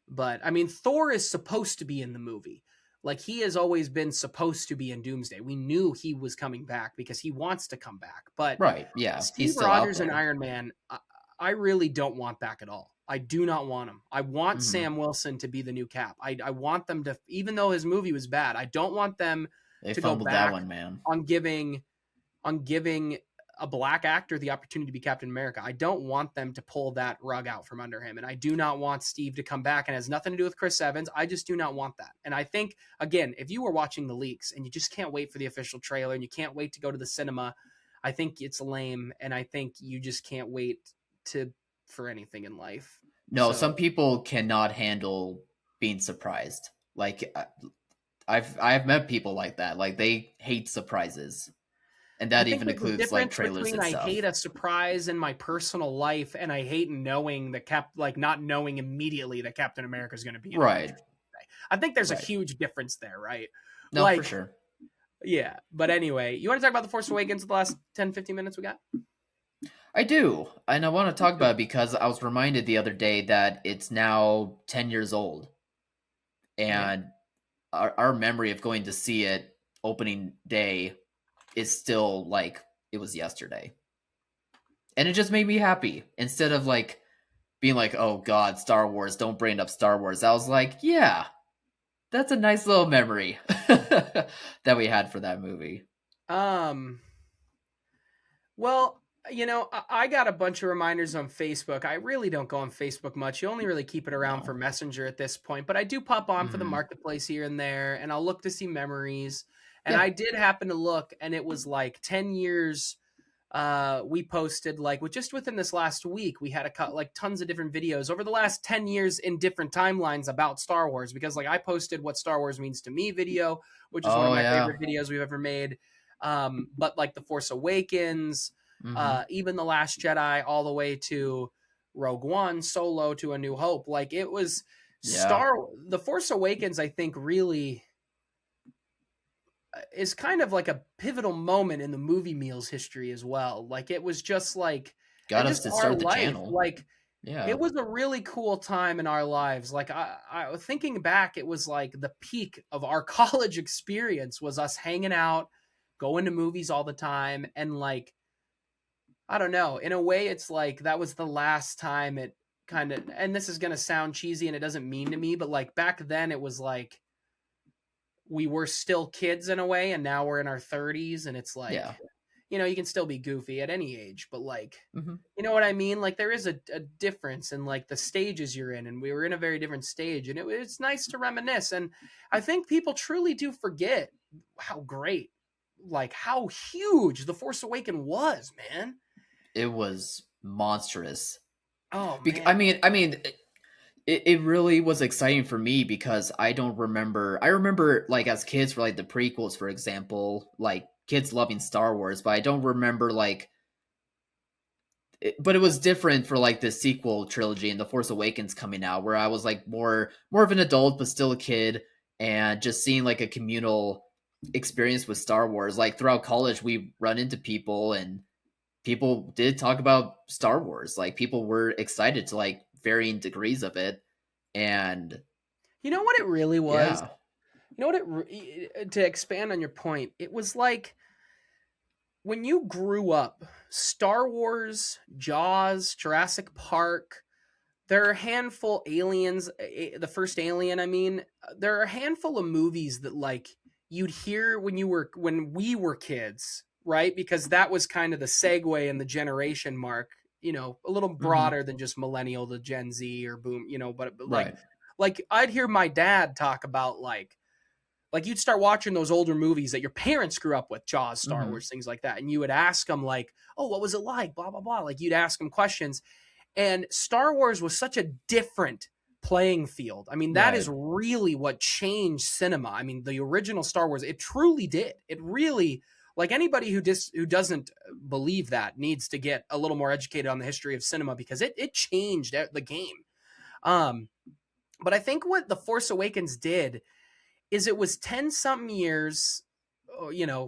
But I mean, Thor is supposed to be in the movie. Like he has always been supposed to be in Doomsday. We knew he was coming back because he wants to come back. But Right. Yeah. He's Steve still out Rogers and there. Iron Man, I really don't want back at all. I do not want him. I want Hmm. Sam Wilson to be the new Cap. I want them to, even though his movie was bad, I don't want them They to go fumbled that back one, man. on giving a black actor the opportunity to be Captain America. I don't want them to pull that rug out from under him. And I do not want Steve to come back, and it has nothing to do with Chris Evans. I just do not want that. And I think, again, if you were watching the leaks and you just can't wait for the official trailer and you can't wait to go to the cinema, I think it's lame. And I think you just can't wait for anything in life. No, So some people cannot handle being surprised. Like I've met people like that. Like they hate surprises, and I that think even there's a includes like difference trailers between and I hate stuff. a surprise in my personal life and I hate knowing like not knowing immediately that Captain America is going to be in Right. Avengers. I think there's a Right. huge difference there, right? No, for Like, sure. yeah. But anyway, you want to talk about The Force Awakens the last 10, 15 minutes we got? I do, and I want to talk about it because I was reminded the other day that it's now 10 years old, Yeah. and our memory of going to see it opening day is still like it was yesterday, and it just made me happy. Instead of like being like, "Oh God, Star Wars, don't bring up Star Wars," I was like, "Yeah, that's a nice little memory that we had for that movie." Um, well, I got a bunch of reminders on Facebook. I really don't go on Facebook much. You only really keep it around for No. Messenger at this point, but I do pop on for the Hmm. marketplace here and there, and I'll look to see memories. And Yeah. I did happen to look, and it was like 10 years. We posted like just within this last week, we had a cut like tons of different videos over the last 10 years in different timelines about Star Wars because like I posted what Star Wars means to me video, which is one of Oh my yeah. favorite videos we've ever made. But like The Force Awakens, Hmm. even The Last Jedi, all the way to Rogue One, Solo to A New Hope. Like it was Yeah. The Force Awakens, I think really is kind of like a pivotal moment in the movie meals history as well. Like it was just like, Got and us just to our start the life, channel. like Yeah. it was a really cool time in our lives. Like I thinking back, it was like the peak of our college experience was us hanging out, going to movies all the time, and like I don't know, in a way, it's like that was the last time it kind of. And this is gonna sound cheesy, and it doesn't mean to me, but like back then, it was like we were still kids in a way, and now we're in our 30s, and it's like Yeah. you can still be goofy at any age, but like Hmm. you know what I mean? Like there is a difference in like the stages you're in, and we were in a very different stage, and it's nice to reminisce. And I think people truly do forget how great, like how huge The Force Awakens was, man. It was monstrous. Oh I man. mean, it really was exciting for me because I don't remember. I remember like as kids for like the prequels, for example, like kids loving Star Wars, but I don't remember like. But it was different for like the sequel trilogy and the Force Awakens coming out, where I was like more of an adult but still a kid, and just seeing like a communal experience with Star Wars. Like throughout college, we run into people and people did talk about Star Wars. Like people were excited to like varying degrees of it, and You know what it really was? yeah. You know what to expand on your point, it was like when you grew up, Star Wars, Jaws, Jurassic Park, there are a handful aliens, the first Alien, I mean, there are a handful of movies that like you'd hear when we were kids, right? Because that was kind of the segue and the generation mark, a little Hmm. broader than just millennial to Gen Z or boom, but like Right. I'd hear my dad talk about like you'd start watching those older movies that your parents grew up with, Jaws, Star Hmm. Wars, things like that, and you would ask them like, "Oh, what was it like?" Blah blah blah. Like you'd ask them questions, and Star Wars was such a different playing field. I mean, that is Right. really what changed cinema. I mean, the original Star Wars, it truly did. It really, like anybody who doesn't believe that needs to get a little more educated on the history of cinema because it changed the game. Um, but I think what The Force Awakens did is it was 10 something years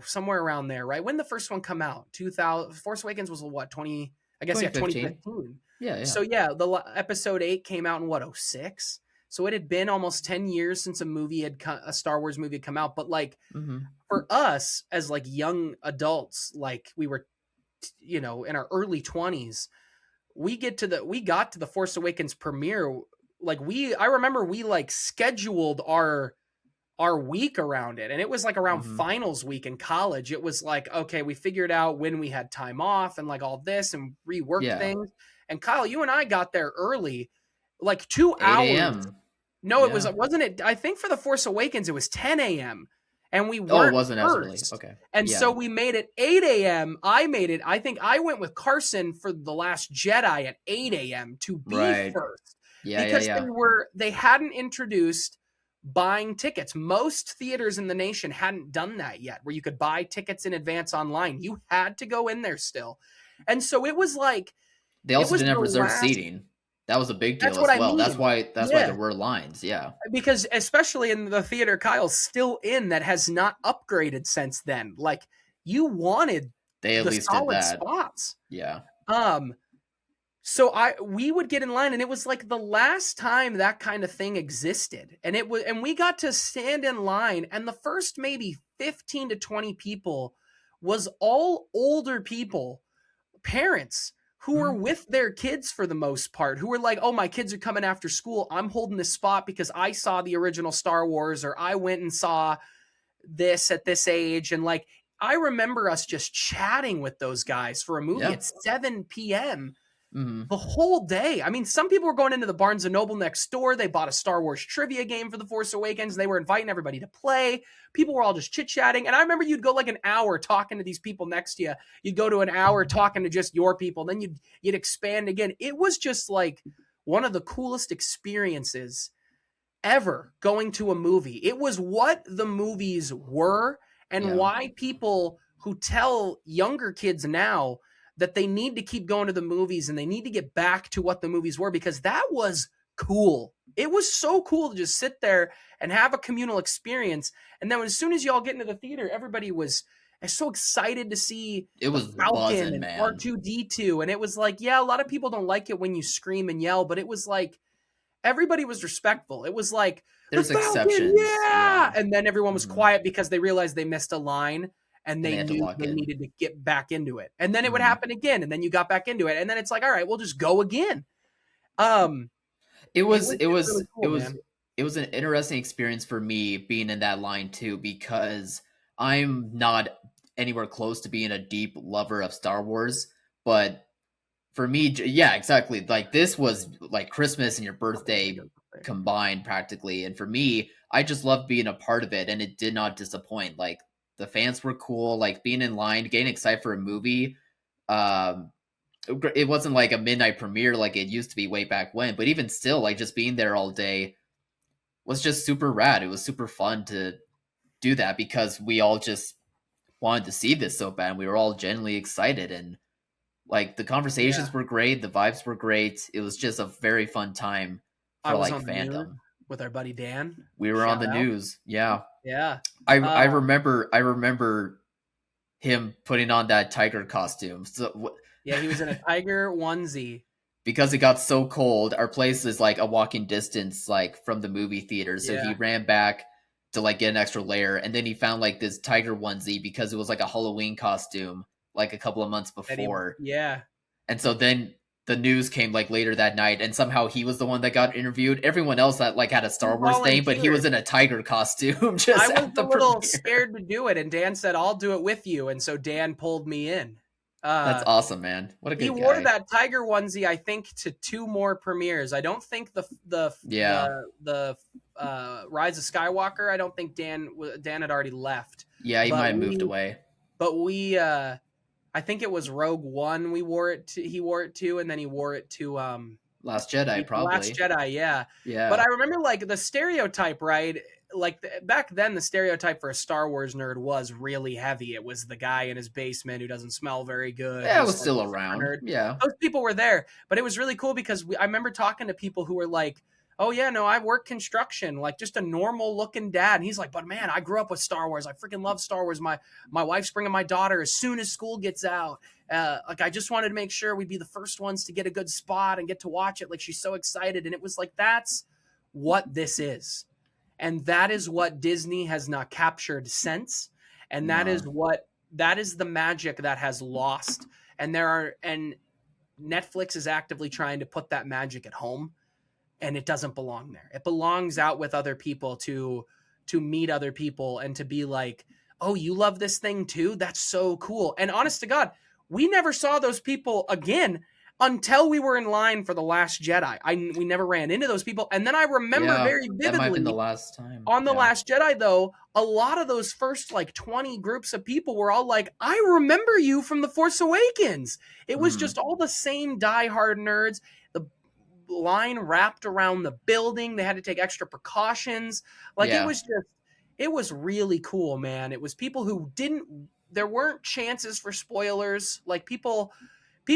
somewhere around there, right? When the first one come out? 2000. Force Awakens was what, 20? I guess, yeah, 2015. 2015. Yeah, yeah. So yeah, the episode 8 came out in what, 06? So it had been almost 10 years since a Star Wars movie had come out. But like Mm-hmm. for us as like young adults, like we were, in our early 20s, we got to the Force Awakens premiere. Like I remember we like scheduled our week around it, and it was like around Mm-hmm. finals week in college. It was like, okay, we figured out when we had time off and like all this and reworked Yeah. things. And Kyle, you and I got there early, like 2 hours. 8 a.m. No, Yeah. wasn't it? I think for the Force Awakens it was 10 a.m. and we Oh, it weren't wasn't as early. first. Okay. And Yeah. so we made it 8 a.m. I made it. I think I went with Carson for The Last Jedi at 8 a.m. to be Right. first. Yeah, Because yeah. they hadn't introduced buying tickets. Most theaters in the nation hadn't done that yet, where you could buy tickets in advance online. You had to go in there still. And so it was like, They it also was didn't have the reserved last. seating. That was a big That's deal what as I well. That's mean. why Yeah. there were lines. Yeah. Because especially in the theater Kyle's still in that has not upgraded since then. Like, you wanted They at the least did solid that. spots. Yeah. So we would get in line, and it was like the last time that kind of thing existed. And we got to stand in line, and the first maybe 15 to 20 people was all older people, parents who were with their kids for the most part, who were like, oh, my kids are coming after school. I'm holding this spot because I saw the original Star Wars, or I went and saw this at this age. And like, I remember us just chatting with those guys for a movie at 7 p.m. the whole day. I mean, some people were going into the Barnes and Noble next door. They bought a Star Wars trivia game for the Force Awakens. They were inviting everybody to play. People were all just chit-chatting. And I remember you'd go like an hour talking to these people next to you. You'd go to an hour talking to just your people. Then you'd expand again. It was just like one of the coolest experiences ever going to a movie. It was what the movies were, and why people who tell younger kids now that they need to keep going to the movies and they need to get back to what the movies were, because that was cool. It was so cool to just sit there and have a communal experience. And then as soon as y'all get into the theater, everybody was so excited to see It was Falcon buzzing, and man. R2-D2. And it was like, yeah, a lot of people don't like it when you scream and yell, but it was like, everybody was respectful. It was like, there's the Falcon, exceptions. yeah! And then everyone was quiet because they realized they missed a line. And they knew they needed to get back into it. And then it would happen again. And then you got back into it. And then it's like, all right, we'll just go again. It was really cool, man. an interesting experience for me being in that line too, because I'm not anywhere close to being a deep lover of Star Wars. But for me, yeah, exactly. Like, this was like Christmas and your birthday combined practically. And for me, I just loved being a part of it. And it did not disappoint. Like, the fans were cool, like being in line, getting excited for a movie. It wasn't like a midnight premiere like it used to be way back when, but even still, like, just being there all day was just super rad. It was super fun to do that because we all just wanted to see this so bad. And we were all genuinely excited, and like the conversations were great, the vibes were great. It was just a very fun time for like fandom. With our buddy Dan. We were on the news. Yeah. Yeah. I remember him putting on that tiger costume. So yeah, he was in a tiger onesie. Because it got so cold, our place is like a walking distance like from the movie theater. So he ran back to like get an extra layer, and then he found like this tiger onesie because it was like a Halloween costume like a couple of months before. And so then the news came like later that night, and somehow he was the one that got interviewed. Everyone else that like had a Star Wars thing, but he was in a tiger costume. Just I was a little scared to do it, and Dan said, "I'll do it with you," and so Dan pulled me in. That's awesome, man! What a good guy. He wore that tiger onesie, I think, to 2 more premieres. I don't think the Rise of Skywalker. I don't think Dan had already left. Yeah, he might have moved away. But I think it was Rogue One. He wore it to, and then he wore it to Last Jedi, probably. Last Jedi, yeah. Yeah. But I remember like the stereotype, right? Like back then, the stereotype for a Star Wars nerd was really heavy. It was the guy in his basement who doesn't smell very good. Yeah, it was still around. Yeah. Those people were there, but it was really cool because I remember talking to people who were like, oh yeah, no, I work construction, like just a normal looking dad. And he's like, but man, I grew up with Star Wars. I freaking love Star Wars. My wife's bringing my daughter as soon as school gets out. Like I just wanted to make sure we'd be the first ones to get a good spot and get to watch it. Like she's so excited, and it was like that's what this is, and that is what Disney has not captured since, and No. that is the magic that has lost, and Netflix is actively trying to put that magic at home, and it doesn't belong there. It belongs out with other people to meet other people and to be like, "Oh, you love this thing too? That's so cool." And honest to God, we never saw those people again until we were in line for The Last Jedi. We never ran into those people. And then I remember Yeah, very that might have been the vividly last time. on The Yeah. Last Jedi, though, a lot of those first like 20 groups of people were all like, I remember you from The Force Awakens. It was Mm. just all the same diehard nerds. The line wrapped around the building. They had to take extra precautions. Like Yeah. it was really cool, man. It was people who there weren't chances for spoilers. Like people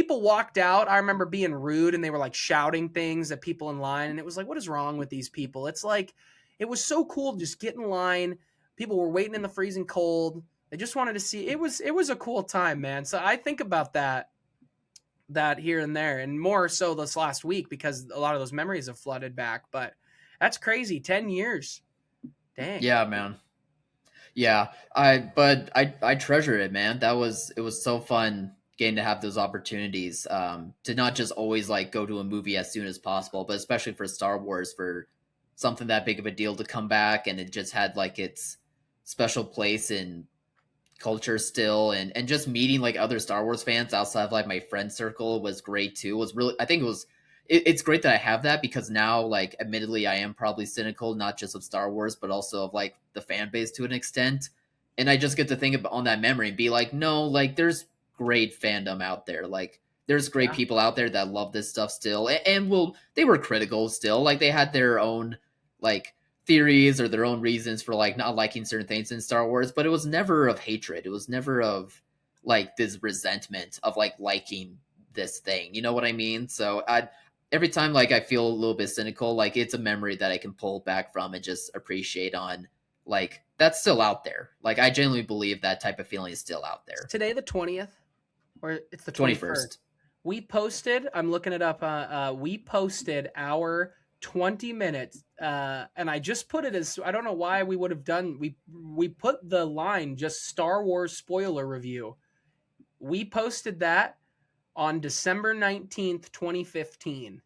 walked out. I remember being rude and they were like shouting things at people in line. And it was like, what is wrong with these people? It's like, it was so cool to just get in line. People were waiting in the freezing cold. They just wanted to see. It was a cool time, man. So I think about that here and there, and more so this last week because a lot of those memories have flooded back. But that's crazy. 10 years. Dang. Yeah, man. Yeah, I treasure it, man. It was so fun getting to have those opportunities to not just always like go to a movie as soon as possible, but especially for Star Wars for something that big of a deal to come back, and it just had like its special place in culture still, and just meeting like other Star Wars fans outside of like my friend circle was great too. It was really, I think it was it's great that I have that because now, like, admittedly, I am probably cynical, not just of Star Wars, but also of like the fan base to an extent. And I just get to think about on that memory and be like, no, like, there's great fandom out there. Like, there's great Yeah. people out there that love this stuff still, and will they were critical still. Like, they had their own like theories or their own reasons for like not liking certain things in Star Wars, but it was never of hatred. It was never of like this resentment of like liking this thing. You know what I mean? So I every time like I feel a little bit cynical, like it's a memory that I can pull back from and just appreciate on like that's still out there. Like I genuinely believe that type of feeling is still out Is there. today the 20th or it's the 21st? 21st. We posted, I'm looking it up. We posted our 20 minutes, and I just put it as I don't know why we would have done. We put the line just Star Wars spoiler review. We posted that on December 19th, 2015.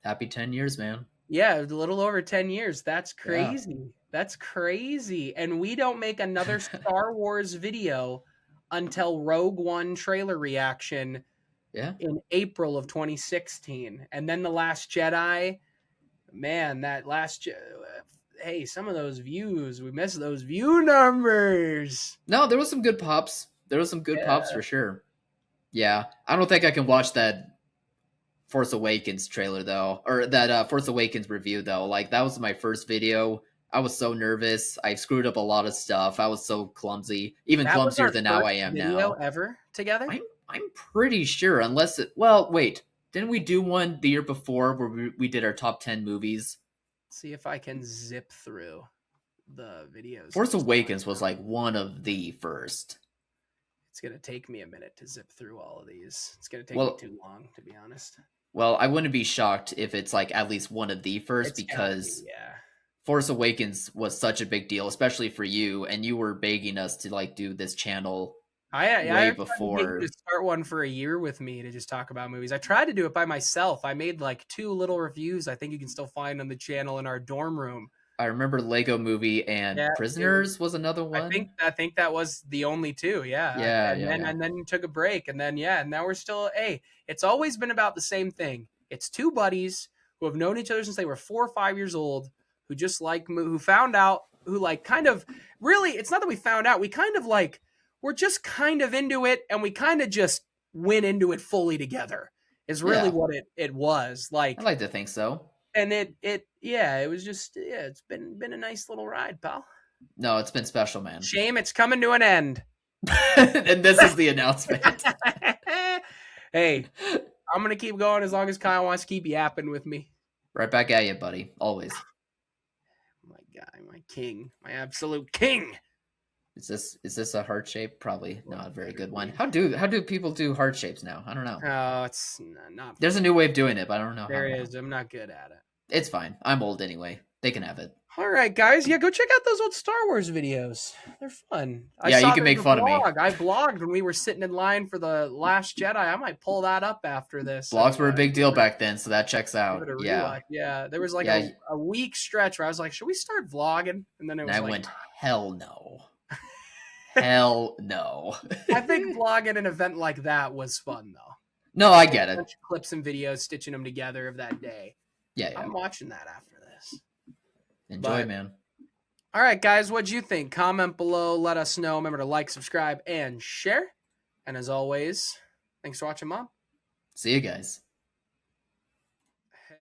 Happy 10 years, man. Yeah, a little over 10 years. That's Yeah. crazy. That's crazy. And we don't make another Star Wars video until Rogue One trailer reaction Yeah. in April of 2016. And then The Last Jedi, man, hey, some of those views, we miss those view numbers. No, there was some good pops. There was some good pops Yeah. for sure. Yeah. I don't think I can watch that Force Awakens trailer though, or that Force Awakens review though. Like that was my first video. I was so nervous. I screwed up a lot of stuff. I was so clumsy, even That was clumsier our than now I first am video now. ever together. I'm pretty sure, unless it. Well, wait, didn't we do one the year before where we did our top 10 movies? See if I can zip through the videos. Force Awakens was like one of the first. It's going to take me a minute to zip through all of these. It's going to take me Well, too long, to be honest. well, I wouldn't be shocked if it's like at least one of the first It's gotta be, because yeah. Force Awakens was such a big deal, especially for you, and you were begging us to like do this channel I way tried to get you before. to start one for a year with me to just talk about movies. I tried to do it by myself. I made like 2 little reviews. I think you can still find on the channel in our dorm room. I remember Lego Movie and Yeah, it was. Prisoners was another one. I think that was the only 2. Yeah, Yeah, yeah, yeah. and then took a break, and then yeah, and now we're still. Hey, it's always been about the same thing. It's 2 buddies who have known each other since they were 4 or 5 years old, who just like who found out, who like kind of really. It's not that we found out. We kind of like we're just kind of into it, and we kind of just went into it fully together. Is really Yeah, what it was I like, like to think so. and it yeah, it was just yeah, it's been a nice little ride, pal. No, it's been special, man. Shame it's coming to an end. And this is the announcement. Hey, I'm gonna keep going as long as Kyle wants to keep yapping with me. Right back at you, buddy. Always. My guy, my king, my absolute king. Is this a heart shape? Probably What not a very better good one. be? How do people do heart shapes now? I don't know. Oh, it's not There's for a me. new way of doing it, but I don't know There how. is. I'm not good at it. It's fine. I'm old anyway. They can have it. All right, guys. Yeah, go check out those old Star Wars videos. They're fun. I Yeah, you saw can there's make a fun of me. vlog. I vlogged when we were sitting in line for the Last Jedi. I might pull that up after this and Blogs were a big give deal it a, back then, so that checks give it out. a Yeah. rewatch. Yeah, there was like Yeah. a week stretch where I was like, should we start vlogging? And then it And was I like, went, hell no. Hell no. I think vlogging an event like that was fun though. No, I A get it. bunch of clips and videos, stitching them together of that day. Yeah, yeah. I'm watching that after this. Enjoy, But man. all right, guys, what'd you think? Comment below. Let us know. Remember to like, subscribe, and share. And as always, thanks for watching, Mom. See you guys.